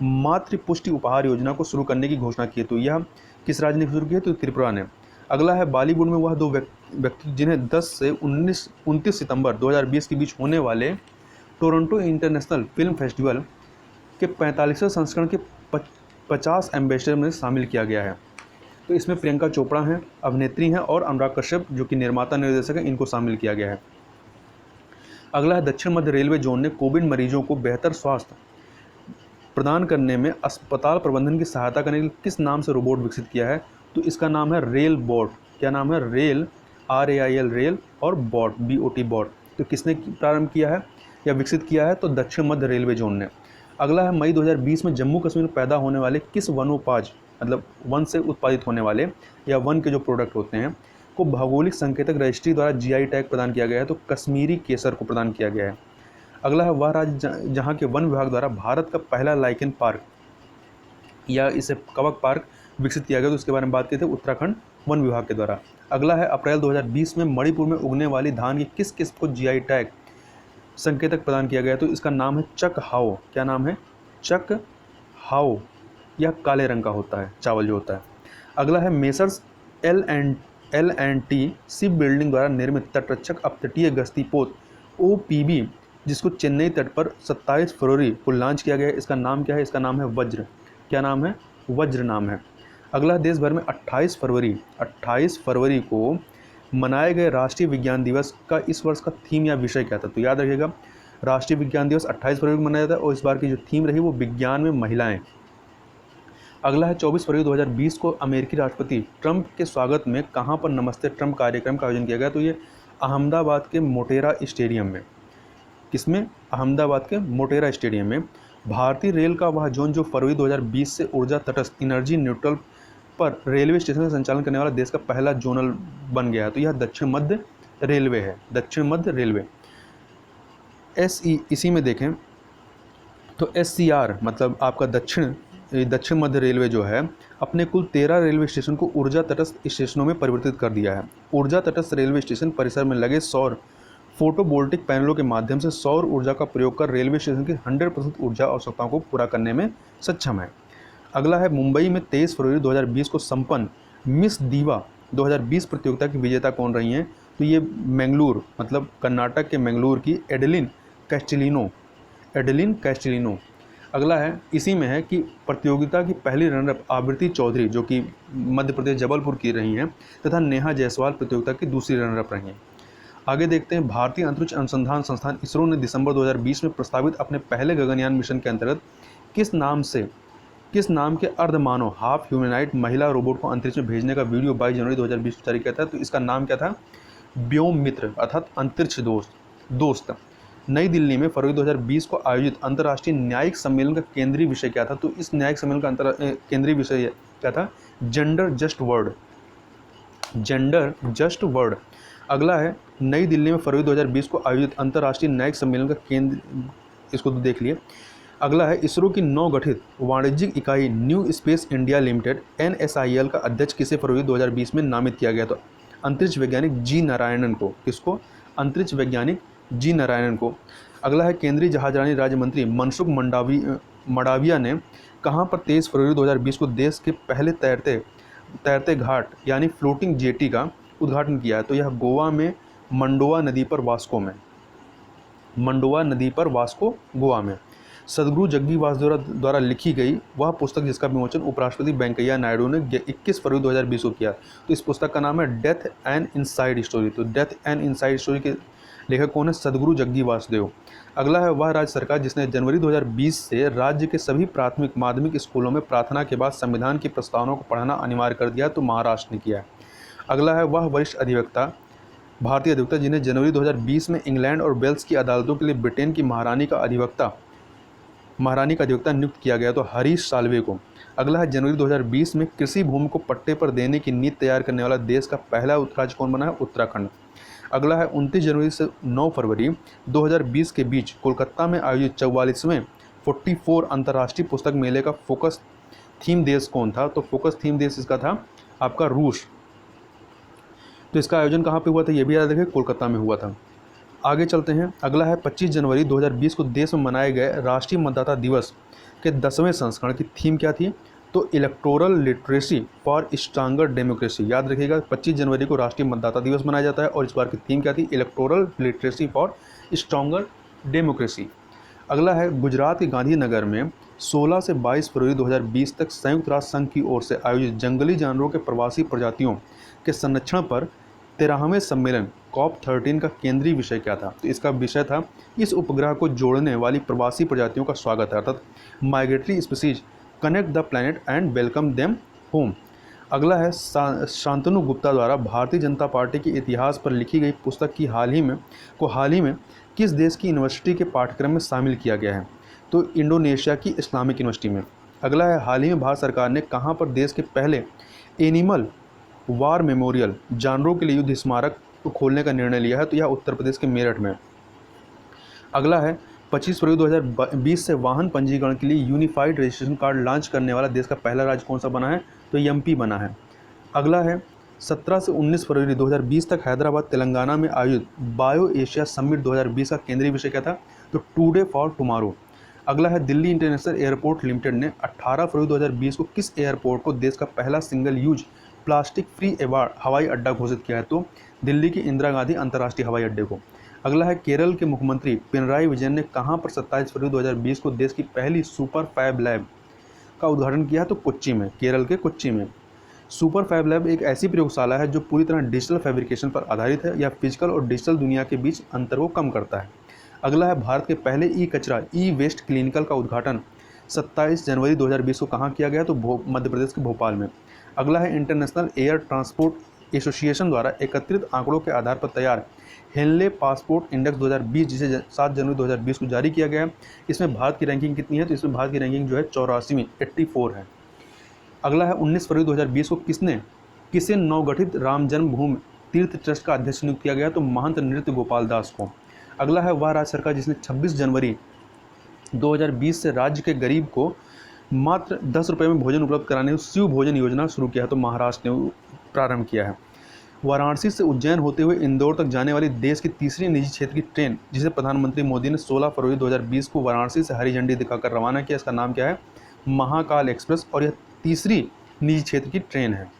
मातृ पुष्टि उपहार योजना को शुरू करने की घोषणा की, तो यह किस राज्य ने शुरू की है? तो त्रिपुरा ने। अगला है बॉलीवुड में वह दो व्यक्ति जिन्हें 10 से 29 सितंबर 2020 के बीच होने वाले टोरंटो इंटरनेशनल फिल्म फेस्टिवल के 45वें संस्करण के 50 एम्बेसडर में शामिल किया गया है। तो इसमें प्रियंका चोपड़ा हैं, अभिनेत्री हैं, और अनुराग कश्यप जो कि निर्माता निर्देशक हैं, इनको शामिल किया गया है। अगला है दक्षिण मध्य रेलवे जोन ने कोविड मरीजों को बेहतर स्वास्थ्य प्रदान करने में अस्पताल प्रबंधन की सहायता करने के लिए किस नाम से रोबोट विकसित किया है? तो इसका नाम है रेल बॉट। क्या नाम है? रेल RAIL रेल और बॉट BOT बॉट। तो किसने प्रारंभ किया है या विकसित किया है? तो दक्षिण मध्य रेलवे जोन ने। अगला है मई 2020 में जम्मू कश्मीर में पैदा होने वाले किस वनोपज मतलब वन से उत्पादित होने वाले या वन के जो प्रोडक्ट होते हैं को भौगोलिक संकेतक रजिस्ट्री द्वारा GI टैग प्रदान किया गया है? तो कश्मीरी केसर को प्रदान किया गया है। अगला है वह राज्य जहाँ के वन विभाग द्वारा भारत का पहला लाइकेन पार्क या इसे कवक पार्क विकसित किया गया, तो उसके बारे में बात की थी उत्तराखंड वन विभाग के द्वारा। अगला है अप्रैल 2020 में मणिपुर में उगने वाली धान की किस किस्म को GI टैग संकेतक प्रदान किया गया? तो इसका नाम है चक हाओ। क्या नाम है? चक हाओ। यह काले रंग का होता है, चावल जो होता है। अगला है मेसर्स L&T शिप बिल्डिंग द्वारा निर्मित तटरक्षक अपतटीय गश्ती पोत OPB जिसको चेन्नई तट पर 27 फरवरी को लॉन्च किया गया है, इसका नाम क्या है? इसका नाम है वज्र। क्या नाम है? वज्र नाम है। अगला देश भर में 28 फरवरी को मनाए गए राष्ट्रीय विज्ञान दिवस का इस वर्ष का थीम या विषय क्या था? तो याद रखिएगा राष्ट्रीय विज्ञान दिवस 28 फरवरी को मनाया जाता है और इस बार की जो थीम रही वो विज्ञान में महिलाएं। अगला है 24 फरवरी 2020 को अमेरिकी राष्ट्रपति ट्रंप के स्वागत में कहां पर नमस्ते ट्रंप कार्यक्रम का आयोजन किया गया? तो ये अहमदाबाद के मोटेरा स्टेडियम में। किसमें? अहमदाबाद के मोटेरा स्टेडियम में। भारतीय रेल का वह जोन जो फरवरी 2020 से ऊर्जा तटस्थ एनर्जी न्यूट्रल पर रेलवे स्टेशन का संचालन करने वाला देश का पहला जोनल बन गया है, तो यह दक्षिण मध्य रेलवे है। दक्षिण मध्य रेलवे इसी में देखें तो SCR मतलब आपका दक्षिण मध्य रेलवे जो है अपने कुल 13 रेलवे स्टेशन को ऊर्जा तटस्थ स्टेशनों में परिवर्तित कर दिया है। ऊर्जा तटस्थ रेलवे स्टेशन परिसर में लगे सौर फोटोवोल्टिक पैनलों के माध्यम से सौर ऊर्जा का प्रयोग कर रेलवे स्टेशन की 100% ऊर्जा आवश्यकताओं को पूरा करने में सक्षम है। अगला है मुंबई में 23 फरवरी 2020 को संपन्न मिस दीवा 2020 प्रतियोगिता की विजेता कौन रही हैं? तो ये मैंगलोर मतलब कर्नाटक के मैंगलोर की एडेलिन कैस्टिलिनो। अगला है इसी में है कि प्रतियोगिता की पहली रनरअप आबृति चौधरी जो कि मध्य प्रदेश जबलपुर की रही हैं तथा नेहा जायसवाल प्रतियोगिता की दूसरी रनरअप रही हैं। आगे देखते हैं भारतीय अंतरिक्ष अनुसंधान संस्थान इसरो ने दिसंबर 2020 में प्रस्तावित अपने पहले गगनयान मिशन के अंतर्गत किस नाम के अर्धमानव हाफ ह्यूमैनॉइड महिला रोबोट को अंतरिक्ष में भेजने का वीडियो 22 जनवरी 2020 को जारी किया था? तो इसका नाम क्या था? व्योम मित्र अर्थात अंतरिक्ष दोस्त। नई दिल्ली में फरवरी 2020 को आयोजित अंतर्राष्ट्रीय न्यायिक सम्मेलन का केंद्रीय विषय क्या था? तो इस न्यायिक सम्मेलन का केंद्रीय विषय क्या था? Gender just word. अगला है नई दिल्ली में फरवरी 2020 को आयोजित अंतर्राष्ट्रीय न्यायिक सम्मेलन का केंद्र, इसको तो देख लिए। अगला है इसरो की नवगठित वाणिज्यिक इकाई new space India limited NSIL का अध्यक्ष किसे फरवरी 2020 में नामित किया गया? तो अंतरिक्ष वैज्ञानिक G नारायणन को। किसको? अंतरिक्ष वैज्ञानिक G नारायणन को। अगला है केंद्रीय जहाजरानी राज्य मंत्री मनसुख मंडाविया ने कहां पर 23 फरवरी 2020 को देश के पहले तैरते घाट यानी फ्लोटिंग जेटी का उद्घाटन किया है? तो यह गोवा में मंडोवा नदी पर वास्को गोवा में। सद्गुरु जग्गी वासुदेव द्वारा लिखी गई वह पुस्तक जिसका विमोचन उपराष्ट्रपति वेंकैया नायडू ने 21 फरवरी 2020 को किया। तो इस पुस्तक का नाम है डेथ एंड इनसाइड स्टोरी। तो डेथ एंड इनसाइड स्टोरी के लेखक कौन है? सद्गुरु जग्गी वासुदेव। अगला है वह राज्य सरकार जिसने जनवरी 2020 से राज्य के सभी प्राथमिक माध्यमिक स्कूलों में प्रार्थना के बाद संविधान की प्रस्तावनाओं को पढ़ना अनिवार्य कर दिया। तो महाराष्ट्र ने किया है। अगला है वह वरिष्ठ अधिवक्ता भारतीय अधिवक्ता जिन्हें जनवरी 2020 में इंग्लैंड और वेल्स की अदालतों के लिए ब्रिटेन की महारानी का अधिवक्ता नियुक्त किया गया। तो हरीश साल्वे को। अगला है जनवरी 2020 में कृषि भूमि को पट्टे पर देने की नीति तैयार करने वाला देश का पहला राज्य कौन बना है? उत्तराखंड। अगला है 29 जनवरी से 9 फरवरी 2020 के बीच कोलकाता में आयोजित 44वें 44 अंतर्राष्ट्रीय पुस्तक मेले का फोकस थीम देश कौन था? तो फोकस थीम देश इसका था आपका रूस। तो इसका आयोजन कहाँ पे हुआ था? ये भी याद रखें, कोलकाता में हुआ था। आगे चलते हैं। अगला है 25 जनवरी 2020 को देश में मनाए गए राष्ट्रीय मतदाता दिवस के 10वें संस्करण की थीम क्या थी? तो electoral literacy for stronger democracy. याद रखिएगा 25 जनवरी को राष्ट्रीय मतदाता दिवस मनाया जाता है और इस बार की थीम क्या थी? Electoral literacy for stronger democracy. अगला है गुजरात के गांधीनगर में 16 से 22 फरवरी 2020 तक संयुक्त राष्ट्र संघ की ओर से आयोजित जंगली जानवरों के प्रवासी प्रजातियों के संरक्षण पर 13वें सम्मेलन COP13 का केंद्रीय विषय क्या था? तो इसका विषय था इस उपग्रह को जोड़ने वाली प्रवासी प्रजातियों का स्वागत है, अर्थात migratory species connect the planet and welcome them home. अगला है शांतनु गुप्ता द्वारा भारतीय जनता पार्टी के इतिहास पर लिखी गई पुस्तक की हाल ही में किस देश की यूनिवर्सिटी के पाठ्यक्रम में शामिल किया गया है? तो इंडोनेशिया की इस्लामिक यूनिवर्सिटी में। अगला है हाल ही में भारत सरकार ने कहाँ पर देश के पहले एनिमल वार मेमोरियल जानवरों के लिए युद्ध स्मारक को खोलने का निर्णय लिया है? तो यह उत्तर प्रदेश के मेरठ में। अगला है 25 फरवरी 2020 से वाहन पंजीकरण के लिए यूनिफाइड रजिस्ट्रेशन कार्ड लॉन्च करने वाला देश का पहला राज्य कौन सा बना है? तो एमपी बना है। अगला है 17 से 19 फरवरी 2020 तक हैदराबाद तेलंगाना में आयोजित बायो एशिया समिट 2020 का केंद्रीय विषय क्या था? तो टुडे फॉर टुमारो। अगला है दिल्ली इंटरनेशनल एयरपोर्ट लिमिटेड ने 18 फरवरी 2020 को किस एयरपोर्ट को देश का पहला सिंगल यूज प्लास्टिक फ्री हवाई अड्डा घोषित किया है? तो दिल्ली की इंदिरा गांधी अंतर्राष्ट्रीय हवाई अड्डे को। अगला है केरल के मुख्यमंत्री पिनराई विजयन ने कहां पर 27 फरवरी 2020 को देश की पहली सुपर फैब लैब का उद्घाटन किया है? तो कोच्चि में, केरल के कोच्चि में। सुपर फैब लैब एक ऐसी प्रयोगशाला है जो पूरी तरह डिजिटल फैब्रिकेशन पर आधारित है। यह फिजिकल और डिजिटल दुनिया के बीच अंतर को कम करता है। अगला है भारत के पहले ई कचरा ई वेस्ट क्लिनिकल का उद्घाटन 27 जनवरी 2020 को कहाँ किया गया? तो मध्य प्रदेश के भोपाल में। अगला है इंटरनेशनल एयर ट्रांसपोर्ट एसोसिएशन द्वारा एकत्रित आंकड़ों के आधार पर तैयार हेनले पासपोर्ट इंडेक्स 2020 जिसे 7 जनवरी 2020 को जारी किया गया है। इसमें भारत की रैंकिंग कितनी है? तो इसमें भारत की रैंकिंग जो है 84वीं 84 है। अगला है 19 फरवरी 2020 को किसे नवगठित राम जन्मभूमि तीर्थ ट्रस्ट का अध्यक्ष नियुक्त किया गया? तो महंत नृत्य गोपाल दास को। अगला है वह राज्य सरकार जिसने 26 जनवरी 2020 से राज्य के गरीब को मात्र 10 रुपये में भोजन उपलब्ध कराने शिव भोजन योजना शुरू किया है। तो महाराष्ट्र ने प्रारंभ किया है। वाराणसी से उज्जैन होते हुए इंदौर तक जाने वाली देश की तीसरी निजी क्षेत्र की ट्रेन जिसे प्रधानमंत्री मोदी ने 16 फरवरी 2020 को वाराणसी से हरी झंडी दिखाकर रवाना किया, इसका नाम क्या है? महाकाल एक्सप्रेस। और यह तीसरी निजी क्षेत्र की ट्रेन है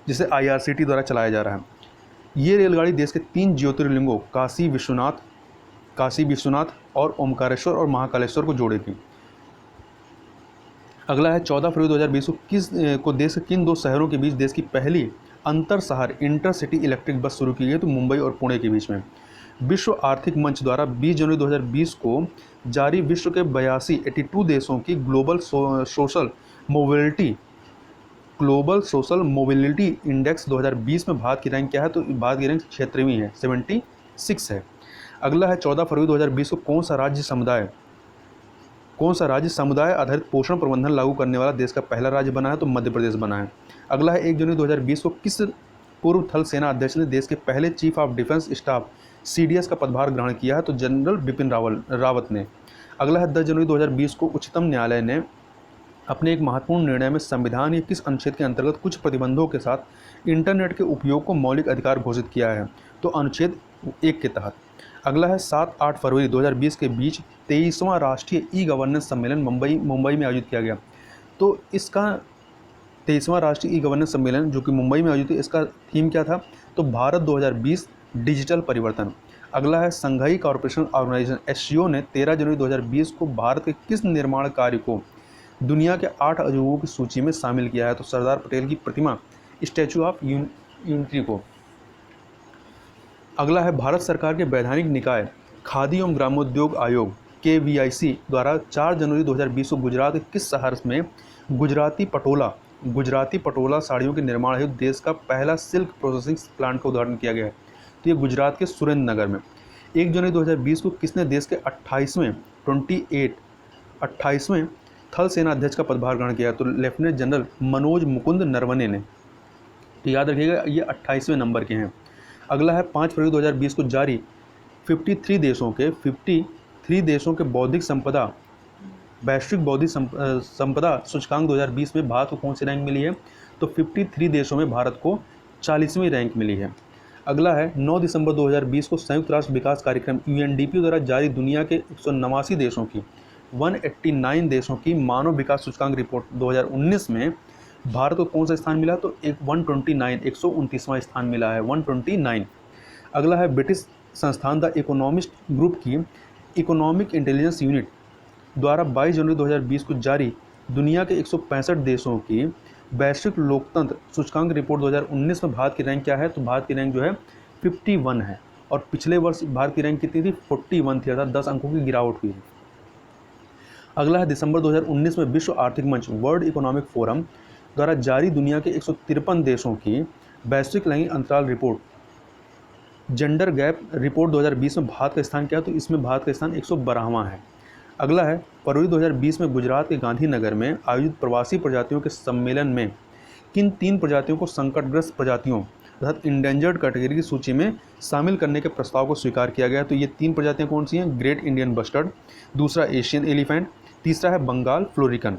जिसे IRCT द्वारा चलाया जा रहा है। ये रेलगाड़ी देश के 3 ज्योतिर्लिंगों काशी विश्वनाथ और ओमकारेश्वर और महाकालेश्वर को जोड़ेगी। अगला है 14 फरवरी 2020 को देश के किन 2 शहरों के बीच देश की पहली अंतर शहर इंटरसिटी इलेक्ट्रिक बस शुरू की गई? तो मुंबई और पुणे के बीच में। विश्व आर्थिक मंच द्वारा 20 जनवरी 2020 को जारी विश्व के 82 देशों की ग्लोबल सोशल मोबिलिटी इंडेक्स 2020 में भारत की रैंक क्या है? तो भारत की रैंक 76वीं है, 76 है। अगला है 14 फरवरी 2020 को कौन सा राज्य समुदाय आधारित पोषण प्रबंधन लागू करने वाला देश का पहला राज्य बना है? तो मध्य प्रदेश बना है। अगला है 1 जनवरी 2020 को किस पूर्व थल सेना अध्यक्ष ने देश के पहले chief of defence staff CDS का पदभार ग्रहण किया है? तो जनरल बिपिन रावत ने। अगला है 10 जनवरी 2020 को उच्चतम न्यायालय ने अपने एक महत्वपूर्ण निर्णय में संविधान या किस अनुच्छेद के अंतर्गत कुछ प्रतिबंधों के साथ इंटरनेट के उपयोग को मौलिक अधिकार घोषित किया है? तो अनुच्छेद 1 के तहत। अगला है 7-8 फरवरी 2020 के बीच 23वां राष्ट्रीय ई गवर्नेंस सम्मेलन मुंबई में आयोजित किया गया। तो इसका 23वां राष्ट्रीय ई गवर्नेंस सम्मेलन जो कि मुंबई में आयोजित है, इसका थीम क्या था? तो भारत 2020 डिजिटल परिवर्तन। अगला है संघाई कॉरपोरेशन ऑर्गेनाइजेशन एससीओ ने 13 जनवरी 2020 को भारत के किस निर्माण कार्य को दुनिया के 8 अजूबों की सूची में शामिल किया है? तो सरदार पटेल की प्रतिमा, स्टैचू ऑफ यूनिटी को। अगला है भारत सरकार के वैधानिक निकाय खादी एवं ग्रामोद्योग आयोग KVIC द्वारा 4 जनवरी 2020 को गुजरात के किस शहर में गुजराती पटोला साड़ियों के निर्माण हेतु देश का पहला सिल्क प्रोसेसिंग प्लांट का उद्घाटन किया गया है? तो ये गुजरात के सुरेंद्रनगर में। 1 जनवरी 2020 को किसने देश के 28वें थल सेना अध्यक्ष का पदभार ग्रहण किया? तो लेफ्टिनेंट जनरल मनोज मुकुंद नरवणे ने। तो याद रखिएगा ये 28वें नंबर के हैं। अगला है 5 फरवरी 2020 को जारी 53 देशों के बौद्धिक संपदा वैश्विक बौद्धिक संपदा सूचकांक 2020 में भारत को कौन सी रैंक मिली है? तो 53 देशों में भारत को 40वीं रैंक मिली है। अगला है 9 दिसंबर 2020 को संयुक्त राष्ट्र विकास कार्यक्रम UNDP द्वारा जारी दुनिया के 189 देशों की मानव विकास सूचकांक रिपोर्ट 2019 में भारत को कौन सा स्थान मिला? तो 129वां स्थान मिला है, 129। अगला है ब्रिटिश संस्थान द इकोनॉमिस्ट ग्रुप की इकोनॉमिक इंटेलिजेंस यूनिट द्वारा 22 जनवरी 2020 को जारी दुनिया के 165 देशों की वैश्विक लोकतंत्र सूचकांक रिपोर्ट 2019 में भारत की रैंक क्या है? तो भारत की रैंक जो है 51 है, और पिछले वर्ष भारत की रैंक कितनी थी? 41 थी, अर्थात 10 अंकों की गिरावट हुई है। अगला है दिसंबर 2019 में विश्व आर्थिक मंच वर्ल्ड इकोनॉमिक फोरम द्वारा जारी दुनिया के 153 देशों की वैश्विक लैंगिक अंतराल रिपोर्ट जेंडर गैप रिपोर्ट 2020 में भारत का स्थान क्या है? तो इसमें भारत का स्थान 112वां है। अगला है फरवरी 2020 में गुजरात के गांधीनगर में आयोजित प्रवासी प्रजातियों के सम्मेलन में किन 3 प्रजातियों को संकटग्रस्त प्रजातियों अर्थात इंडेंजर्ड कैटेगरी की सूची में शामिल करने के प्रस्ताव को स्वीकार किया गया? तो ये 3 प्रजातियां कौन सी हैं? ग्रेट इंडियन बस्टर्ड, दूसरा एशियन एलिफेंट, तीसरा है बंगाल फ्लोरिकन।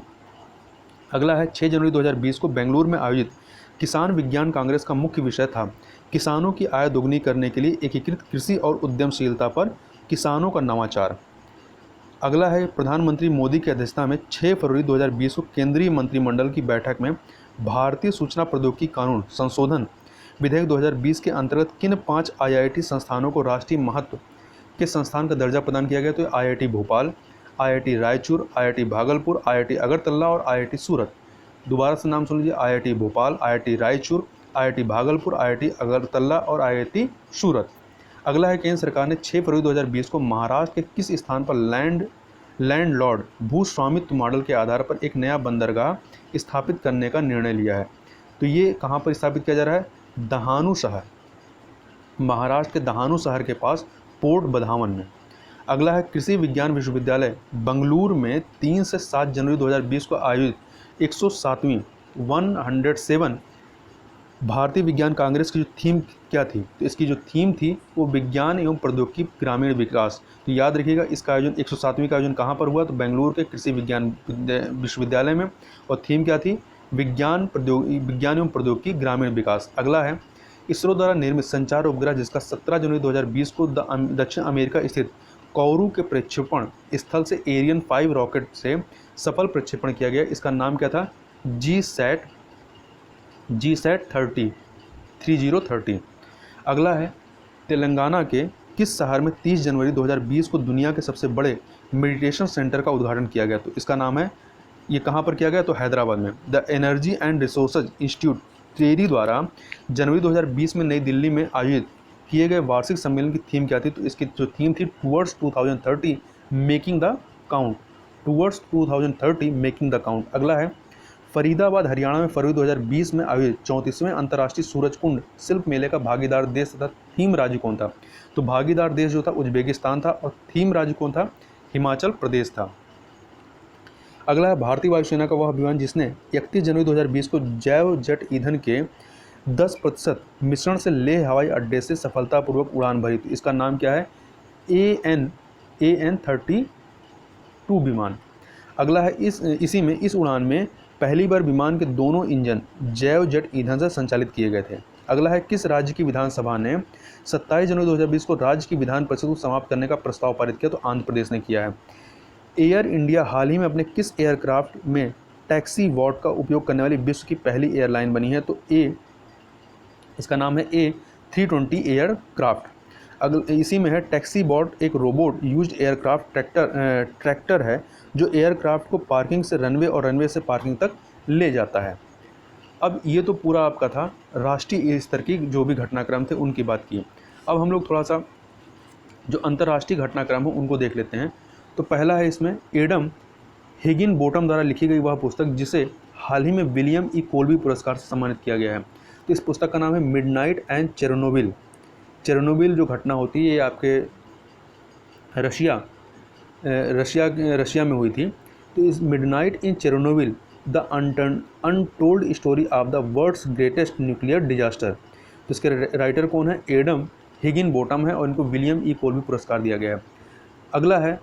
अगला है 6 जनवरी 2020 को बेंगलुरु में आयोजित किसान विज्ञान कांग्रेस का मुख्य विषय था किसानों की आय दोगुनी करने के लिए एकीकृत कृषि और उद्यमशीलता पर किसानों का नवाचार। अगला है प्रधानमंत्री मोदी की अध्यक्षता में 6 फरवरी 2020 को केंद्रीय मंत्रिमंडल की बैठक में भारतीय सूचना प्रौद्योगिकी कानून संशोधन विधेयक 2020 के अंतर्गत किन 5 IIT संस्थानों को राष्ट्रीय महत्व के संस्थान का दर्जा प्रदान किया गया? तो IIT Bhopal, IIT Raichur, IIT Bhagalpur, IIT Agartala और IIT सूरत। दोबारा से नाम सुन लीजिए, IIT Bhopal, IIT Raichur, IIT Bhagalpur, IIT Agartala और IIT सूरत। अगला है केंद्र सरकार ने 6 फरवरी 2020 को महाराष्ट्र के किस स्थान पर लैंडलॉर्ड भू स्वामित्व मॉडल के आधार पर एक नया बंदरगाह स्थापित करने का निर्णय लिया है? तो ये कहाँ पर स्थापित किया जा रहा है? दहानू शहर, महाराष्ट्र के दहानू शहर के पास पोर्ट बधावन में। अगला है कृषि विज्ञान विश्वविद्यालय बंगलुरु में 3 से 7 जनवरी 2020 को आयोजित 107वीं 107 भारतीय विज्ञान कांग्रेस की जो थीम क्या थी? तो इसकी जो थीम थी वो विज्ञान एवं प्रौद्योगिकी ग्रामीण विकास। तो याद रखिएगा इसका आयोजन 107वीं का आयोजन कहाँ पर हुआ? तो बेंगलुरु के कृषि विज्ञान विश्वविद्यालय में, और थीम क्या थी? विज्ञान एवं प्रौद्योगिकी ग्रामीण विकास। अगला है इसरो द्वारा निर्मित संचार उपग्रह जिसका 17 जनवरी 2020 को दक्षिण अमेरिका स्थित कौरू के प्रक्षेपण स्थल से एरियन 5 रॉकेट से सफल प्रक्षेपण किया गया, इसका नाम क्या था? GSAT 30। अगला है तेलंगाना के किस शहर में 30 जनवरी 2020 को दुनिया के सबसे बड़े मेडिटेशन सेंटर का उद्घाटन किया गया? तो इसका नाम है, ये कहाँ पर किया गया? तो हैदराबाद में। The energy and resources institute TERI द्वारा जनवरी 2020 में नई दिल्ली में आयोजित किए गए वार्षिक सम्मेलन की थीम क्या थी? तो इसकी जो थीम थी towards 2030 making the count, towards 2030 making the count. अगला है फरीदाबाद हरियाणा में फरवरी 2020 में आयोजित 34वें अंतर्राष्ट्रीय सूरजकुंड शिल्प मेले का भागीदार देश तथा थीम राज्य कौन था? तो भागीदार देश जो था उज्बेकिस्तान था, और थीम राज्य कौन था? हिमाचल प्रदेश था। अगला है भारतीय वायुसेना का वह विमान जिसने 31 जनवरी 2020 को जैव जेट ईंधन के 10% मिश्रण से लेह हवाई अड्डे से सफलतापूर्वक उड़ान भरी। तो इसका नाम क्या है? AN32 विमान। अगला है इस उड़ान में पहली बार विमान के दोनों इंजन जैव जेट ईंधन से संचालित किए गए थे। अगला है किस राज्य की विधानसभा ने 27 जनवरी 2020 को राज्य की विधान परिषद को समाप्त करने का प्रस्ताव पारित किया? तो आंध्र प्रदेश ने किया है। एयर इंडिया हाल ही में अपने किस एयरक्राफ्ट में टैक्सी वॉट का उपयोग करने वाली विश्व की पहली एयरलाइन बनी है? तो इसका नाम है A320 एयरक्राफ्ट। इसी में है टैक्सी बॉट, एक रोबोट यूज्ड एयरक्राफ्ट ट्रैक्टर है जो एयरक्राफ्ट को पार्किंग से रनवे और रनवे से पार्किंग तक ले जाता है। अब ये तो पूरा आपका था राष्ट्रीय स्तर की जो भी घटनाक्रम थे उनकी बात की। अब हम लोग थोड़ा सा जो अंतर्राष्ट्रीय घटनाक्रम हो उनको देख लेते हैं। तो पहला है इसमें एडम हिगिनबोटम द्वारा लिखी गई वह पुस्तक जिसे हाल ही में विलियम ई कोल्बी पुरस्कार से सम्मानित किया गया है। तो इस पुस्तक का नाम है मिडनाइट एंड चेरनोबिल। चेरनोबिल जो घटना होती है ये आपके रशिया में हुई थी। तो इस midnight in Chernobyl the untold story of the world's greatest nuclear disaster. तो इसके राइटर कौन है? एडम हिगिनबोटम है और इनको विलियम ई कोल्बी पुरस्कार दिया गया है। अगला है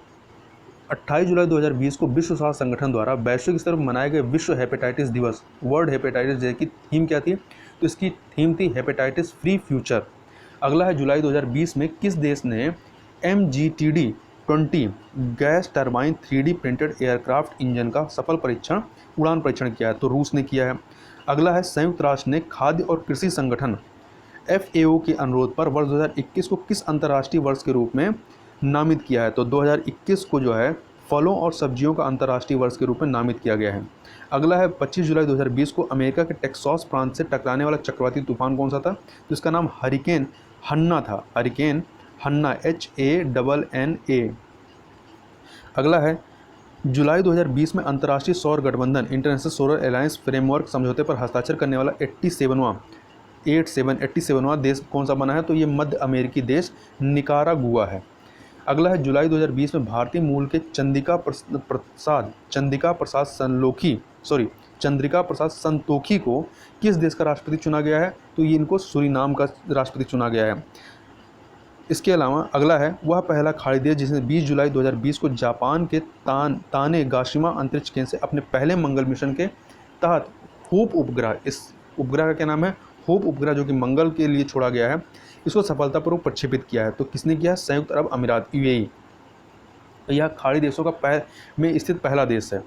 28 जुलाई 2020 को विश्व स्वास्थ्य संगठन द्वारा वैश्विक स्तर पर मनाए गए विश्व हेपेटाइटिस दिवस, वर्ल्ड हेपेटाइटिस डे की थीम क्या थी? तो इसकी थीम थी हेपेटाइटिस फ्री फ्यूचर। अगला है जुलाई 2020 में किस देश ने MGTD-20 gas turbine 3D printed aircraft engine का सफल उड़ान परीक्षण किया है? तो रूस ने किया है। अगला है संयुक्त राष्ट्र ने खाद्य और कृषि संगठन FAO के अनुरोध पर वर्ष 2021 को किस अंतर्राष्ट्रीय वर्ष के रूप में नामित किया है? तो 2021 को जो है फलों और सब्जियों का अंतर्राष्ट्रीय वर्ष के रूप में नामित किया गया है। अगला है 25 जुलाई 2020 को अमेरिका के टेक्सास प्रांत से टकराने वाला चक्रवाती तूफान कौन सा था? तो इसका नाम हरिकेन हन्ना था। हरिकेन हन्ना HANNA। अगला है जुलाई 2020 में अंतर्राष्ट्रीय सौर गठबंधन इंटरनेशनल सोलर अलायंस फ्रेमवर्क समझौते पर हस्ताक्षर करने वाला 87वां देश कौन सा बना है? तो ये मध्य अमेरिकी देश निकारागुआ है। अगला है जुलाई 2020 में भारतीय मूल के चंद्रिका प्रसाद संतोखी को किस देश का राष्ट्रपति चुना गया है? तो ये इनको सूरीनाम का राष्ट्रपति चुना गया है। इसके अलावा अगला है वह पहला खाड़ी देश जिसने 20 जुलाई 2020 को जापान के ताने गाशिमा अंतरिक्ष केंद्र से अपने पहले मंगल मिशन के तहत होप उपग्रह, इस उपग्रह का क्या नाम है? होप उपग्रह, जो कि मंगल के लिए छोड़ा गया है, इसको सफलतापूर्वक प्रक्षेपित किया है। तो किसने किया है? संयुक्त अरब अमीरात UAE। यह खाड़ी देशों का में स्थित पहला देश है।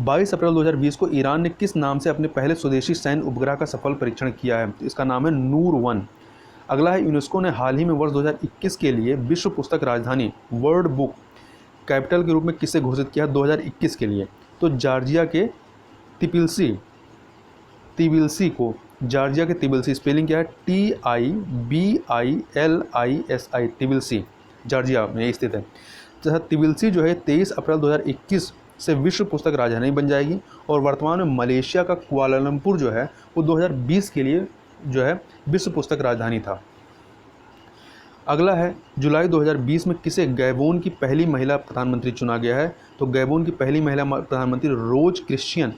22 अप्रैल 2020 को ईरान ने किस नाम से अपने पहले स्वदेशी सैन्य उपग्रह का सफल परीक्षण किया है? तो इसका नाम है नूर-1। अगला है यूनेस्को ने हाल ही में वर्ष 2021 के लिए विश्व पुस्तक राजधानी वर्ल्ड बुक कैपिटल के रूप में किसे घोषित किया 2021 के लिए? तो जॉर्जिया के तिबिलिसी को, जॉर्जिया के तिबिलिसी, स्पेलिंग क्या है? TIBILISI, तिबिलिसी जॉर्जिया में स्थित है। तो तिबिलिसी जो है 23 अप्रैल 2021 से विश्व पुस्तक राजधानी बन जाएगी और वर्तमान में मलेशिया का कुआलालंपुर जो है वो 2020 के लिए जो है विश्व पुस्तक राजधानी था। अगला है जुलाई 2020 में किसे गैबोन की पहली महिला प्रधानमंत्री चुना गया है? तो गैबोन की पहली महिला प्रधानमंत्री रोज क्रिश्चियन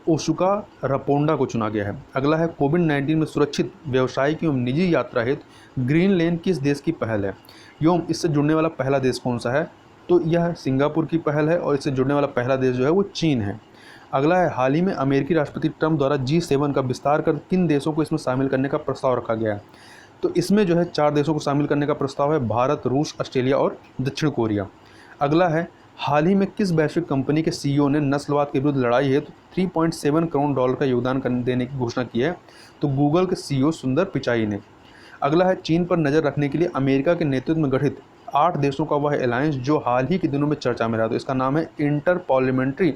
ओशुका रपोंडा को चुना गया है। अगला है कोविड-19 में सुरक्षित व्यावसायिक एवं निजी यात्रा हेतु ग्रीन लेन किस देश की पहल है? एवं इससे जुड़ने वाला पहला देश कौन सा है? तो यह सिंगापुर की पहल है और इससे जुड़ने वाला पहला देश जो है वो चीन है। अगला है हाल ही में अमेरिकी राष्ट्रपति ट्रंप द्वारा G7 का विस्तार कर किन देशों को इसमें शामिल करने का प्रस्ताव रखा गया है? तो इसमें जो है 4 देशों को शामिल करने का प्रस्ताव है, भारत, रूस, ऑस्ट्रेलिया और दक्षिण कोरिया। अगला है हाल ही में किस वैश्विक कंपनी के CEO ने नस्लवाद के विरुद्ध लड़ाई है तो $3.7 करोड़ का योगदान देने की घोषणा की है? तो गूगल के CEO सुंदर पिचाई ने। अगला है चीन पर नज़र रखने के लिए अमेरिका के नेतृत्व में गठित 8 देशों का वह अलायंस जो हाल ही के दिनों में चर्चा में रहा। तो इसका नाम है inter parliamentary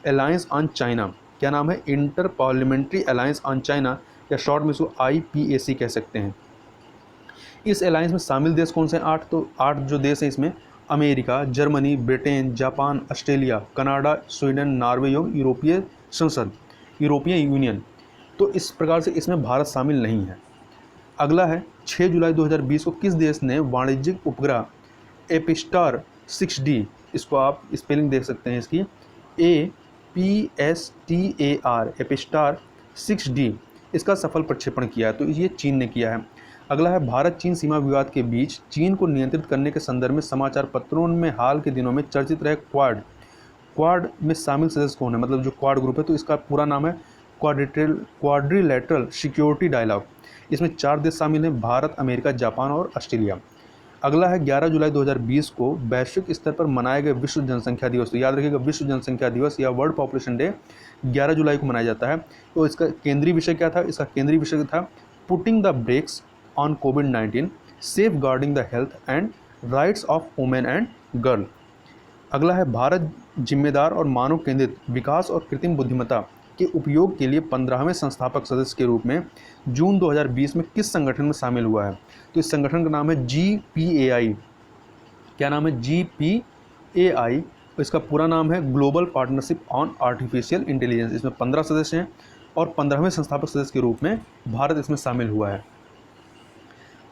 alliance on China. क्या नाम है? Inter parliamentary alliance on China, या शॉर्ट में इसको IPAC कह सकते हैं। इस अलायंस में शामिल देश कौन से हैं? 8। तो 8 जो देश हैं इसमें America, Germany, Britain, Japan, Australia, Canada, Sweden, Norway एवं यूरोपियन यूनियन। तो इस प्रकार से इसमें भारत शामिल नहीं है। अगला है 6 जुलाई 2020 को किस देश ने वाणिज्यिक उपग्रह एपिस्टार 6D, इसको आप स्पेलिंग देख सकते हैं इसकी APSTAR, एपिस्टार 6D, इसका सफल प्रक्षेपण किया है? तो ये चीन ने किया है। अगला है भारत चीन सीमा विवाद के बीच चीन को नियंत्रित करने के संदर्भ में समाचार पत्रों में हाल के दिनों में चर्चित रहे क्वाड में शामिल सदस्य कौन है? मतलब जो क्वाड ग्रुप है, तो इसका पूरा नाम है क्वाड्रिलेटरल सिक्योरिटी डायलॉग। इसमें 4 देश शामिल हैं, भारत, अमेरिका, जापान और ऑस्ट्रेलिया। अगला है 11 जुलाई 2020 को वैश्विक स्तर पर मनाए गए विश्व जनसंख्या दिवस। तो याद रखिएगा विश्व जनसंख्या दिवस या वर्ल्ड पॉपुलेशन डे 11 जुलाई को मनाया जाता है। तो इसका केंद्रीय विषय क्या था? इसका केंद्रीय विषय था पुटिंग द ब्रेक्स ऑन कोविड-19 safeguarding the health and rights of women and girl. अगला है भारत जिम्मेदार और मानव केंद्रित विकास और कृत्रिम बुद्धिमत्ता के उपयोग के लिए 15वें संस्थापक सदस्य के रूप में जून 2020 में किस संगठन में शामिल हुआ है? तो इस संगठन का नाम है GPAI। क्या नाम है? GPAI। इसका पूरा नाम है global partnership on artificial intelligence. इसमें 15 सदस्य हैं और 15वें संस्थापक सदस्य के रूप में भारत इसमें शामिल हुआ है।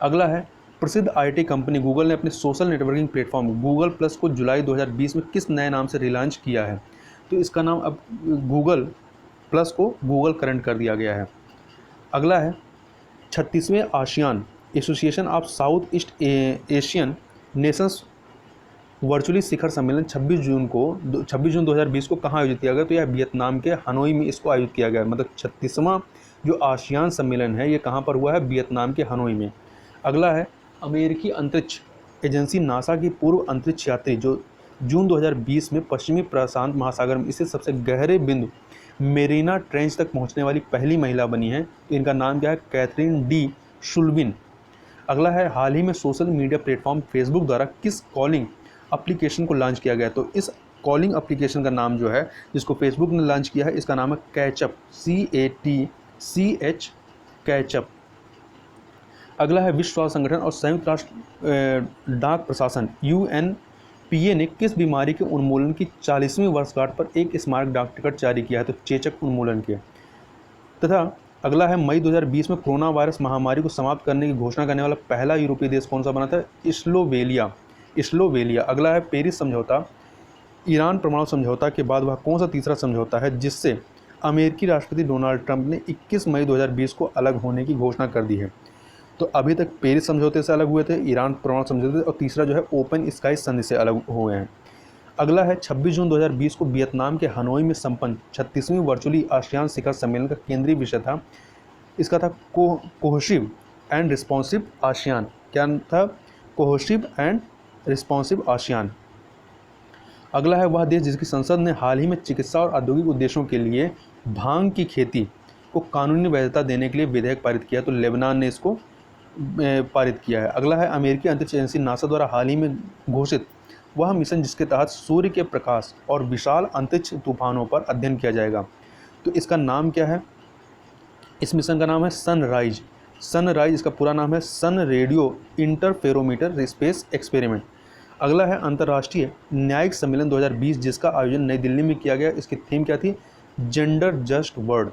अगला है प्रसिद्ध IT कंपनी गूगल ने अपने social networking platform Google plus को जुलाई 2020 में किस नए नाम से रिलॉन्च किया है? तो इसका नाम अब गूगल प्लस को गूगल करंट कर दिया गया है। अगला है 36वें ASEAN association of south east Asian nations virtually शिखर सम्मेलन 26 जून 2020 को कहाँ आयोजित किया गया? तो यह वियतनाम के हनोई में इसको आयोजित किया गया। मतलब 36वां जो आसियान सम्मेलन है ये कहाँ पर हुआ है? वियतनाम के हनोई में। अगला है अमेरिकी अंतरिक्ष एजेंसी नासा की पूर्व अंतरिक्ष यात्री जो जून 2020 में पश्चिमी प्रशांत महासागर में स्थित सबसे गहरे बिंदु मेरीना ट्रेंच तक पहुंचने वाली पहली महिला बनी है। तो इनका नाम क्या है? Kathryn D Sullivan. अगला है हाल ही में सोशल मीडिया प्लेटफॉर्म फेसबुक द्वारा किस कॉलिंग एप्लीकेशन को लॉन्च किया गया? तो इस कॉलिंग एप्लीकेशन का नाम जो है जिसको फेसबुक ने लॉन्च किया है इसका नाम है कैचअप, CATCH कैचअप। अगला है विश्व स्वास्थ्य संगठन और संयुक्त राष्ट्र डाक प्रशासन UNPA ने किस बीमारी के उन्मूलन की 40वीं वर्षगांठ पर एक स्मारक डाक टिकट जारी किया है? तो चेचक उन्मूलन के। तथा अगला है मई 2020 में कोरोना वायरस महामारी को समाप्त करने की घोषणा करने वाला पहला यूरोपीय देश कौन सा बना था? स्लोवेनिया। अगला है पेरिस समझौता ईरान परमाणु समझौता के बाद वह कौन सा तीसरा समझौता है जिससे अमेरिकी राष्ट्रपति डोनाल्ड ट्रंप ने 21 मई 2020 को अलग होने की घोषणा कर दी है? तो अभी तक पेरिस समझौते से अलग हुए थे, ईरान परमाणु समझौते और तीसरा जो है ओपन स्काई संधि से अलग हुए हैं। अगला है 26 जून 2020 को वियतनाम के हनोई में संपन्न 36वीं वर्चुअली आसियान शिखर सम्मेलन का केंद्रीय विषय था, इसका था कोहेसिव एंड रिस्पॉन्सिव आसियान। क्या था? Cohesive and responsive ASEAN. अगला है वह देश जिसकी संसद ने हाल ही में चिकित्सा और औद्योगिक उद्देश्यों के लिए भांग की खेती को कानूनी वैधता देने के लिए विधेयक पारित किया। तो लेबनान ने इसको पारित किया है। अगला है अमेरिकी अंतरिक्ष एजेंसी नासा द्वारा हाल ही में घोषित वह मिशन जिसके तहत सूर्य के प्रकाश और विशाल अंतरिक्ष तूफानों पर अध्ययन किया जाएगा। तो इसका नाम क्या है? इस मिशन का नाम है सनराइज। इसका पूरा नाम है सन रेडियो इंटरफेरोमीटर स्पेस एक्सपेरिमेंट। अगला है अंतर्राष्ट्रीय न्यायिक सम्मेलन 2020 जिसका आयोजन नई दिल्ली में किया गया। इसकी थीम क्या थी? Gender just world.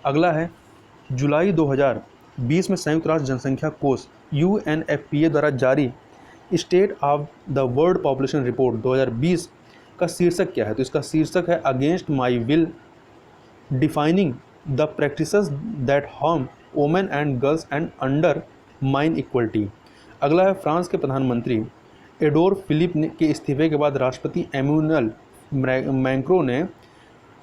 अगला है जुलाई 2020 में संयुक्त राष्ट्र जनसंख्या कोष UNFPA द्वारा जारी state of the world population report 2020 का शीर्षक क्या है? तो इसका शीर्षक है against my will defining the practices that harm women and girls and under mine equality. अगला है फ्रांस के प्रधानमंत्री एडोर फिलिप के इस्तीफे के बाद राष्ट्रपति एम्मनुएल मैक्रों ने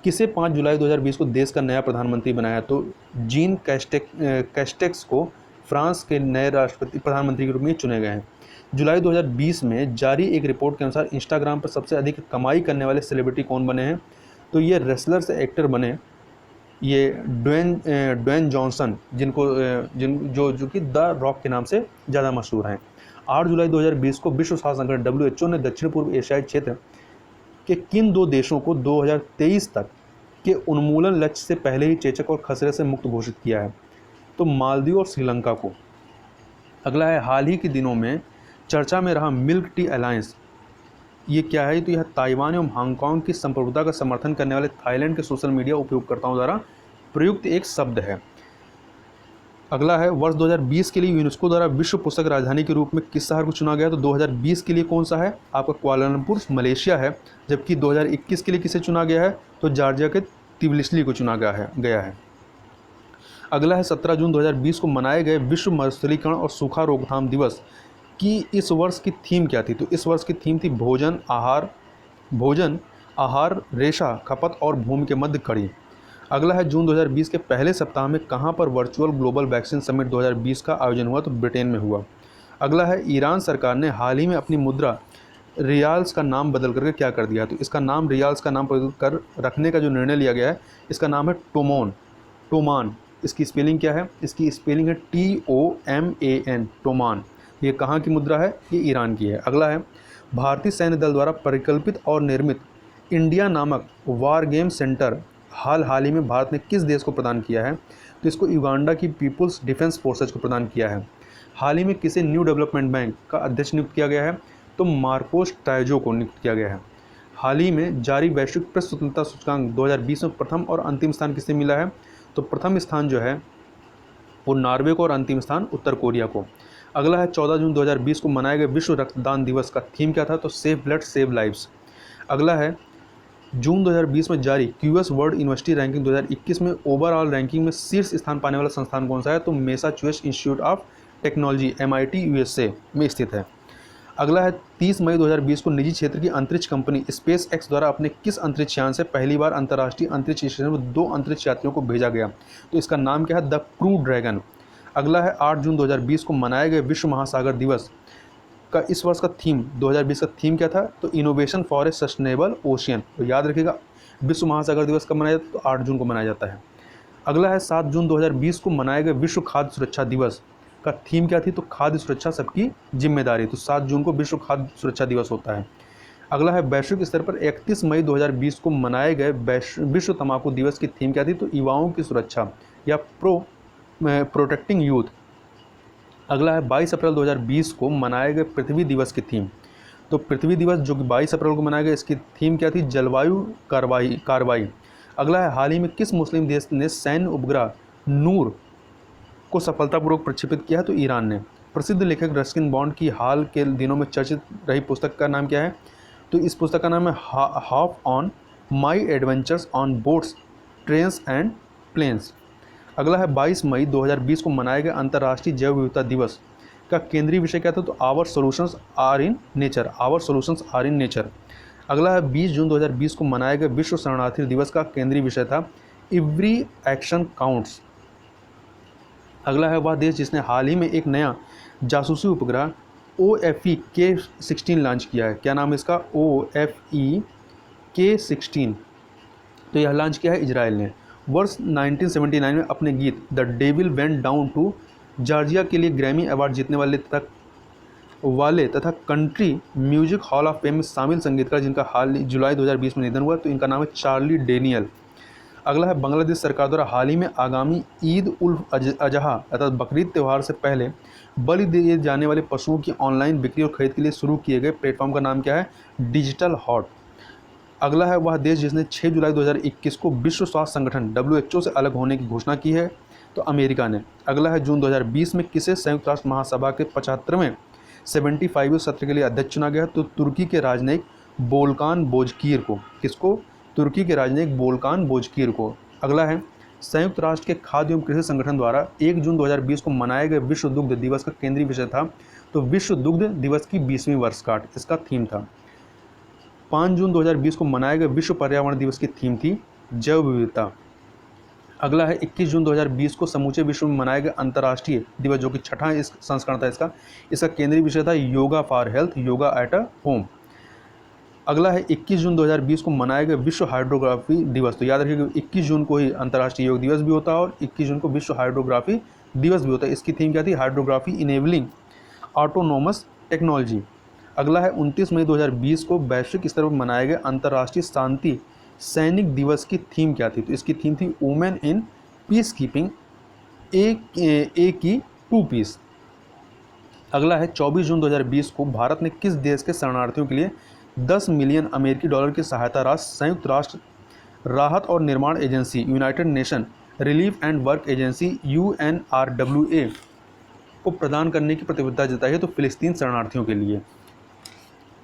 किसे 5 जुलाई 2020 को देश का नया प्रधानमंत्री बनाया? तो जीन कैस्टेक्स को फ्रांस के नए प्रधानमंत्री के रूप में चुने गए हैं। जुलाई 2020 में जारी एक रिपोर्ट के अनुसार इंस्टाग्राम पर सबसे अधिक कमाई करने वाले सेलिब्रिटी कौन बने हैं? तो ये रेसलर से एक्टर बने, ये ड्वेन जॉनसन जो कि द रॉक के नाम से ज़्यादा मशहूर हैं। 8 जुलाई 2020 को विश्व स्वास्थ्य संगठन WHO ने दक्षिण पूर्व एशियाई क्षेत्र के किन 2 देशों को 2023 तक के उन्मूलन लक्ष्य से पहले ही चेचक और खसरे से मुक्त घोषित किया है? तो मालदीव और श्रीलंका को। अगला है हाल ही के दिनों में चर्चा में रहा मिल्क टी अलायंस, ये क्या है? तो यह ताइवान एवं हांगकांग की संप्रभुता का समर्थन करने वाले थाईलैंड के सोशल मीडिया उपयोगकर्ताओं द्वारा प्रयुक्त एक शब्द है। अगला है वर्ष 2020 के लिए यूनेस्को द्वारा विश्व पुस्तक राजधानी के रूप में किस शहर को चुना गया? तो 2020 के लिए कौन सा है? आपका कुआलालंपुर मलेशिया है। जबकि 2021 के लिए किसे चुना गया है? तो जॉर्जिया के तिबिलिसी को चुना गया है। अगला है 17 जून 2020 को मनाए गए विश्व मरुस्थलीकरण और सूखा रोकथाम दिवस की इस वर्ष की थीम क्या थी? तो इस वर्ष की थीम थी भोजन आहार रेशा खपत और भूमि के मध्य कड़ी। अगला है जून 2020 के पहले सप्ताह में कहां पर वर्चुअल ग्लोबल वैक्सीन समिट 2020 का आयोजन हुआ? तो ब्रिटेन में हुआ। अगला है ईरान सरकार ने हाल ही में अपनी मुद्रा रियाल्स का नाम बदल करके क्या कर दिया? तो इसका नाम रियाल्स का नाम बदल कर रखने का जो निर्णय लिया गया है इसका नाम है टोमान। इसकी स्पेलिंग क्या है? इसकी स्पेलिंग है TOMAN टोमान। ये कहाँ की मुद्रा है? ये ईरान की है। अगला है, भारतीय सैन्य दल द्वारा परिकल्पित और निर्मित इंडिया नामक वार गेम सेंटर हाल ही में भारत ने किस देश को प्रदान किया है? तो इसको युगांडा की पीपुल्स डिफेंस फोर्सेज को प्रदान किया है। हाल ही में किसे न्यू डेवलपमेंट बैंक का अध्यक्ष नियुक्त किया गया है? तो मार्कोस टाइजो को नियुक्त किया गया है। हाल ही में जारी वैश्विक प्रेस स्वतंत्रता सूचकांक 2020 में प्रथम और अंतिम स्थान किसे मिला है? तो प्रथम स्थान जो है वो नॉर्वे को और अंतिम स्थान उत्तर कोरिया को। अगला है, 14 जून 2020 को मनाए गए विश्व रक्तदान दिवस का थीम क्या था? तो सेव ब्लड सेव लाइव्स। अगला है, जून 2020 में जारी क्यूएस वर्ल्ड यूनिवर्सिटी रैंकिंग 2021 में ओवरऑल रैंकिंग में शीर्ष स्थान पाने वाला संस्थान कौन सा है? तो Massachusetts institute of technology MIT USA में स्थित है। अगला है, 30 मई 2020 को निजी क्षेत्र की अंतरिक्ष कंपनी स्पेस एक्स द्वारा अपने किस अंतरिक्ष यान से पहली बार अंतर्राष्ट्रीय अंतरिक्ष स्टेशन पर 2 अंतरिक्ष यात्रियों को भेजा गया? तो इसका नाम क्या है? The crew dragon. अगला है, 8 जून 2020 को मनाए गए विश्व महासागर दिवस का इस वर्ष का थीम 2020 का थीम क्या था? तो innovation for a sustainable ocean. तो याद रखिएगा, विश्व महासागर दिवस कब मनाया जाता है? तो 8 जून को मनाया जाता है। अगला है, 7 जून 2020 को मनाए गए विश्व खाद्य सुरक्षा दिवस का थीम क्या थी? तो खाद्य सुरक्षा सबकी जिम्मेदारी। तो 7 जून को विश्व खाद्य सुरक्षा दिवस होता है। अगला है, वैश्विक स्तर पर 31 मई 2020 को मनाए गए विश्व तंबाकू दिवस की थीम क्या थी? तो युवाओं की सुरक्षा या प्रोटेक्टिंग यूथ। अगला है, 22 अप्रैल 2020 को मनाए गए पृथ्वी दिवस की थीम। तो पृथ्वी दिवस जो कि 22 अप्रैल को मनाया गया, इसकी थीम क्या थी? जलवायु कार्रवाई। अगला है, हाल ही में किस मुस्लिम देश ने सैन्य उपग्रह नूर को सफलतापूर्वक प्रक्षेपित किया है? तो ईरान ने। प्रसिद्ध लेखक रस्किन बॉन्ड की हाल के दिनों में चर्चित रही पुस्तक का नाम क्या है? तो इस पुस्तक का नाम है half on my adventures on boats trains and planes. अगला है, 22 मई 2020 को मनाए गए अंतर्राष्ट्रीय जैव विविधता दिवस का केंद्रीय विषय क्या था? तो our solutions are in nature. अगला है, 20 जून 2020 को मनाए गए विश्व शरणार्थी दिवस का केंद्रीय विषय था एवरी एक्शन काउंट्स। अगला है, वह देश जिसने हाल ही में एक नया जासूसी उपग्रह OFE K16 लॉन्च किया है। क्या नाम है इसका? OFE K16। तो यह लॉन्च किया है इजराइल ने। वर्ष 1979 में अपने गीत the devil went down to Georgia के लिए ग्रैमी अवार्ड जीतने वाले तथा country music hall of fame में शामिल संगीतकार जिनका हाल जुलाई 2020 में निधन हुआ, तो इनका नाम है चार्ली डेनियल। अगला है, बांग्लादेश सरकार द्वारा हाल ही में आगामी ईद उल अजहा अर्थात बकरीद त्यौहार से पहले बलि दिए जाने वाले पशुओं की ऑनलाइन बिक्री और खरीद के लिए शुरू किए गए प्लेटफॉर्म का नाम क्या है? Digital hot. अगला है, वह देश जिसने 6 जुलाई 2021 को विश्व स्वास्थ्य संगठन WHO से अलग होने की घोषणा की है, तो अमेरिका ने। अगला है, जून 2020 में किसे संयुक्त राष्ट्र महासभा के 75वें 75वें सत्र के लिए अध्यक्ष चुना गया? तो तुर्की के राजनयिक बोल्कान बोजकीर को। किसको? तुर्की के राजनयिक बोल्कान बोजकीर को। अगला है, संयुक्त राष्ट्र के खाद्य एवं कृषि संगठन द्वारा 1 जून 2020 को मनाए गए विश्व दुग्ध दिवस का केंद्रीय विषय था, तो विश्व दुग्ध दिवस की 20वीं वर्षगांठ इसका थीम था। 5 जून 2020 को मनाए गए विश्व पर्यावरण दिवस की थीम थी जैव विविधता। अगला है, 21 जून 2020 को समूचे विश्व में मनाए गए अंतर्राष्ट्रीय दिवस जो कि 6वां इस संस्करण था इसका केंद्रीय विषय था yoga for health, yoga at a home. अगला है, 21 जून 2020 को मनाए गए विश्व हाइड्रोग्राफी दिवस। तो याद रखिएगा, 21 जून को ही अंतर्राष्ट्रीय योग दिवस भी होता है और 21 जून को विश्व हाइड्रोग्राफी दिवस भी होता है। इसकी थीम क्या थी? Hydrography enabling autonomous technology. अगला है, 29 मई 2020 को वैश्विक स्तर पर मनाए गए अंतर्राष्ट्रीय शांति सैनिक दिवस की थीम क्या थी? तो इसकी थीम थी वुमेन इन पीस कीपिंग ए की टू पीस। अगला है, 24 जून 2020 को भारत ने किस देश के शरणार्थियों के लिए 10 मिलियन अमेरिकी डॉलर की सहायता राशि संयुक्त राष्ट्र राहत और निर्माण agency United nation relief and work agency UNRWA को प्रदान करने की प्रतिबद्धता जताई है? तो फिलिस्तीन शरणार्थियों के लिए।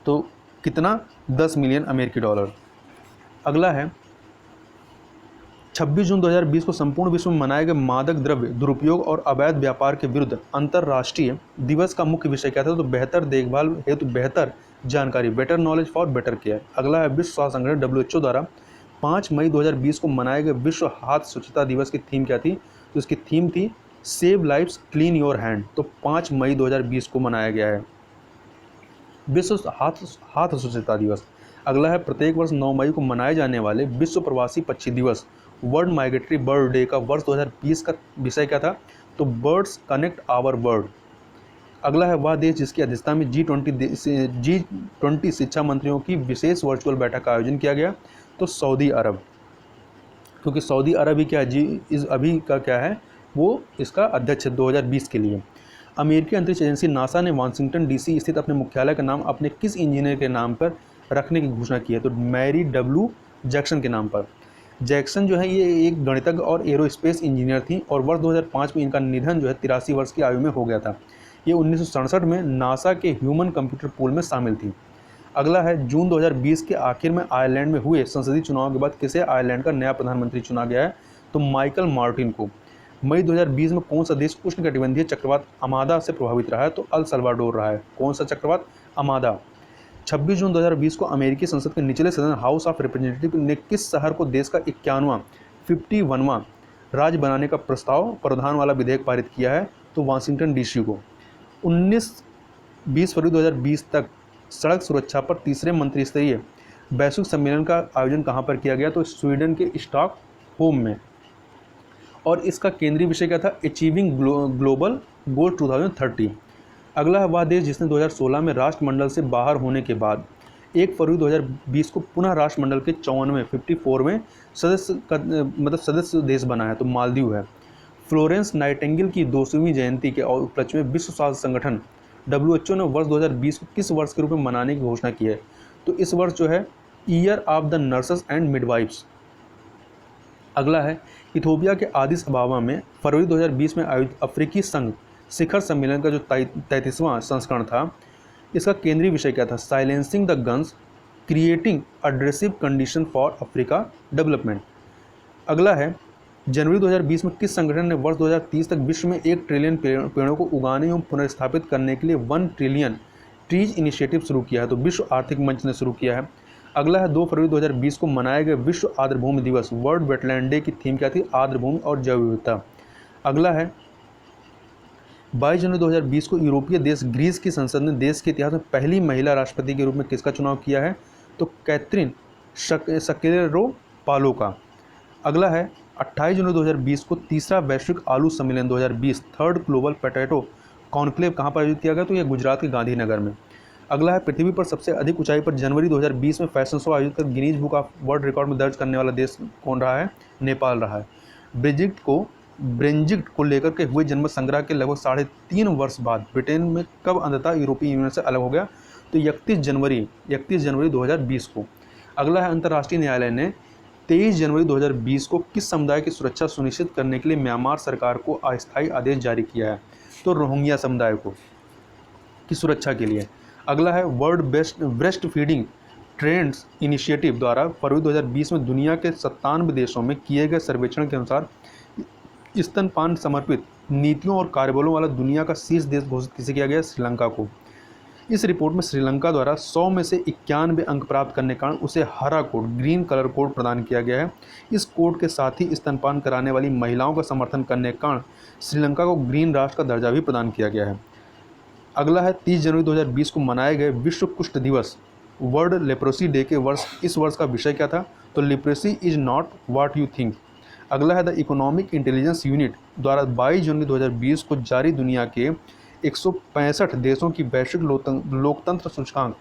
तो कितना? 10 मिलियन अमेरिकी डॉलर। अगला है, 26 जून 2020 को संपूर्ण विश्व में मनाए गए मादक द्रव्य दुरुपयोग और अवैध व्यापार के विरुद्ध अंतर्राष्ट्रीय दिवस का मुख्य विषय क्या था? तो बेहतर देखभाल हेतु बेहतर जानकारी, better knowledge for better care. अगला है, विश्व स्वास्थ्य संगठन WHO द्वारा 5 मई 2020 को मनाए गए विश्व हाथ स्वच्छता दिवस की थीम क्या थी? तो इसकी थीम थी save lives clean your hand. तो 5 मई 2020 को मनाया गया है विश्व हाथ स्वच्छता दिवस। अगला है, प्रत्येक वर्ष 9 मई को मनाए जाने वाले विश्व प्रवासी पक्षी दिवस वर्ल्ड माइग्रेटरी बर्ड डे का वर्ष 2020 का विषय क्या था? तो बर्ड्स कनेक्ट आवर वर्ल्ड। अगला है वह देश जिसकी अध्यक्षता में G20 शिक्षा मंत्रियों की विशेष वर्चुअल बैठक का आयोजन किया गया, तो सऊदी अरब, क्योंकि सऊदी अरब ही क्या है जी इस अभी का क्या है वो इसका अध्यक्ष है 2020 के लिए। अमेरिकी अंतरिक्ष एजेंसी नासा ने वाशिंगटन डीसी स्थित अपने मुख्यालय का नाम अपने किस इंजीनियर के नाम पर रखने की घोषणा की है, तो मैरी डब्ल्यू जैक्सन के नाम पर। जैक्सन जो है ये एक गणितज्ञ और एरोस्पेस इंजीनियर थी और वर्ष 2005 में इनका निधन जो है 83 वर्ष की आयु में हो गया था। ये 1967 में नासा के ह्यूमन कंप्यूटर पूल में शामिल थी। अगला है जून 2020 के आखिर में आयरलैंड में हुए संसदीय चुनाव के बाद किसे आयरलैंड का नया प्रधानमंत्री चुना गया है, तो माइकल मार्टिन को। मई 2020 में कौन सा देश उष्णकटिबंधीय चक्रवात अमादा से प्रभावित रहा है, तो अल सल्वाडोर रहा है। कौन सा चक्रवात, अमादा। 26 जून 2020 को अमेरिकी संसद के निचले सदन हाउस ऑफ रिप्रेजेंटेटिव ने किस शहर को देश का 51वां राज्य बनाने का प्रस्ताव प्रावधान वाला विधेयक पारित किया है, तो वाशिंगटन डीसी को। 19-20 फरवरी 2020 तक सड़क सुरक्षा पर तीसरे मंत्रिस्तरीय वैश्विक सम्मेलन का आयोजन कहाँ पर किया गया, तो स्वीडन के स्टॉकहोम में। और इसका केंद्रीय विषय क्या था, अचीविंग ग्लोबल गोल 2030। अगला है वह देश जिसने 2016 में राष्ट्रमंडल से बाहर होने के बाद 1 फरवरी 2020 को पुनः राष्ट्रमंडल के 54वें सदस्य देश बना है, तो मालदीव है। फ्लोरेंस नाइटिंगेल की 200वीं जयंती के उपलक्ष्य में विश्व स्वास्थ्य संगठन WHO ने वर्ष 2020 को किस वर्ष के रूप में मनाने की घोषणा की है, तो इस वर्ष जो है year of the nurses and midwives. अगला है इथियोपिया के आदिस अबाबा में फरवरी 2020 में आयोजित अफ्रीकी संघ शिखर सम्मेलन का जो 33वां संस्करण था, इसका केंद्रीय विषय क्या था, silencing the guns, creating addressive condition for Africa development. अगला है जनवरी 2020 में किस संगठन ने वर्ष 2030 तक विश्व में 1 ट्रिलियन पेड़ों को उगाने एवं पुनर्स्थापित करने के लिए 1 ट्रिलियन ट्रीज इनिशिएटिव शुरू किया है, तो विश्व आर्थिक मंच ने शुरू किया है। अगला है 2 फरवरी 2020 को मनाया गया विश्व आर्द्रभूमि दिवस, वर्ल्ड वेटलैंड डे की थीम क्या थी, आर्द्रभूमि और जैव विविधता। अगला है 22 जनवरी 2020 को यूरोपीय देश ग्रीस की संसद ने देश के इतिहास में पहली महिला राष्ट्रपति के रूप में किसका चुनाव किया है, तो कैथरीन स्क्लेरोपालो का। अगला है 28 जनवरी 2020 को तीसरा वैश्विक आलू सम्मेलन 2020 थर्ड ग्लोबल पोटैटो कॉन्क्लेव कहाँ पर आयोजित किया गया, तो यह गुजरात के गांधीनगर में। अगला है पृथ्वी पर सबसे अधिक ऊंचाई पर जनवरी 2020 में फैशन शो आयोजित कर Guinness book of world record में दर्ज करने वाला देश कौन रहा है, नेपाल रहा है। ब्रेक्जिट को लेकर के हुए जनमत संग्रह के लगभग 3.5 वर्ष बाद ब्रिटेन में कब अंततः यूरोपीय यूनियन से अलग हो गया, तो 31 जनवरी 2020 को। अगला है अंतर्राष्ट्रीय न्यायालय ने 23 जनवरी 2020 को किस समुदाय की सुरक्षा सुनिश्चित करने के लिए म्यांमार सरकार को अस्थायी आदेश जारी किया है, तो रोहिंग्या समुदाय को की सुरक्षा के लिए। अगला है world breast feeding trends initiative द्वारा फरवरी 2020 में दुनिया के 97 देशों में किए गए सर्वेक्षण के अनुसार स्तनपान समर्पित नीतियों और कार्यबलों वाला दुनिया का शीर्ष देश घोषित किसे किया गया, श्रीलंका को। इस रिपोर्ट में श्रीलंका द्वारा 100 में से 91 अंक प्राप्त करने के कारण उसे हरा कोड, ग्रीन कलर कोड प्रदान किया गया है। इस कोड के साथ ही स्तनपान कराने वाली महिलाओं का समर्थन करने के कारण श्रीलंका को ग्रीन राष्ट्र का दर्जा भी प्रदान किया गया है। अगला है 30 जनवरी 2020 को मनाए गए विश्व कुष्ठ दिवस, वर्ल्ड लेप्रोसी डे के इस वर्ष का विषय क्या था, तो leprosy is not what you think. अगला है द इकोनॉमिक इंटेलिजेंस यूनिट द्वारा 22 जनवरी 2020 को जारी दुनिया के 165 देशों की वैश्विक लोकतंत्र सूचकांक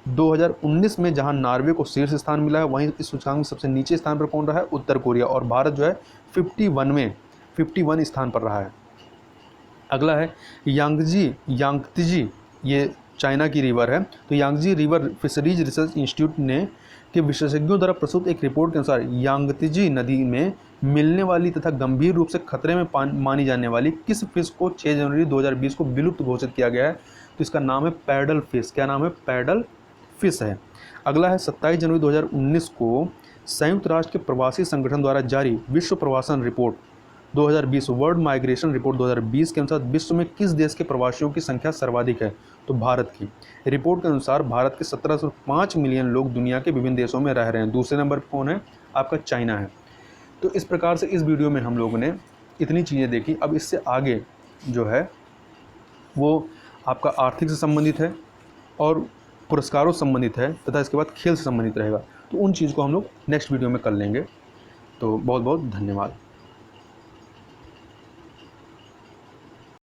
2019 में जहां नॉर्वे को शीर्ष स्थान मिला है, वहीं इस सूचकांक में सबसे नीचे स्थान पर कौन रहा है, उत्तर कोरिया, और भारत जो है 51 स्थान पर रहा है। अगला है यांगत्जी, ये चाइना की रिवर है, तो यांगत्जी रिवर फिशरीज रिसर्च इंस्टीट्यूट ने के विशेषज्ञों द्वारा प्रस्तुत एक रिपोर्ट के अनुसार यांगत्जी नदी में मिलने वाली तथा गंभीर रूप से खतरे में मानी जाने वाली किस फिश को 6 जनवरी 2020 को विलुप्त घोषित किया गया है, तो इसका नाम है पैडल फिश। क्या नाम है, पैडल फिश है। अगला है 27 जनवरी 2019 को संयुक्त राष्ट्र के प्रवासी संगठन द्वारा जारी विश्व प्रवासन रिपोर्ट 2020 वर्ल्ड माइग्रेशन रिपोर्ट 2020 के अनुसार विश्व में किस देश के प्रवासियों की संख्या सर्वाधिक है, तो भारत की। रिपोर्ट के अनुसार भारत के 1705 मिलियन लोग दुनिया के विभिन्न देशों में रह रहे हैं। दूसरे नंबर पर कौन है, आपका चाइना है। तो इस प्रकार से इस वीडियो में हम लोगों ने इतनी चीज़ें देखी। अब इससे आगे जो है वो आपका आर्थिक से संबंधित है और पुरस्कारों से संबंधित है तथा इसके बाद खेल से संबंधित रहेगा। तो उन चीज़ को हम लोग नेक्स्ट वीडियो में कर लेंगे। तो बहुत बहुत धन्यवाद।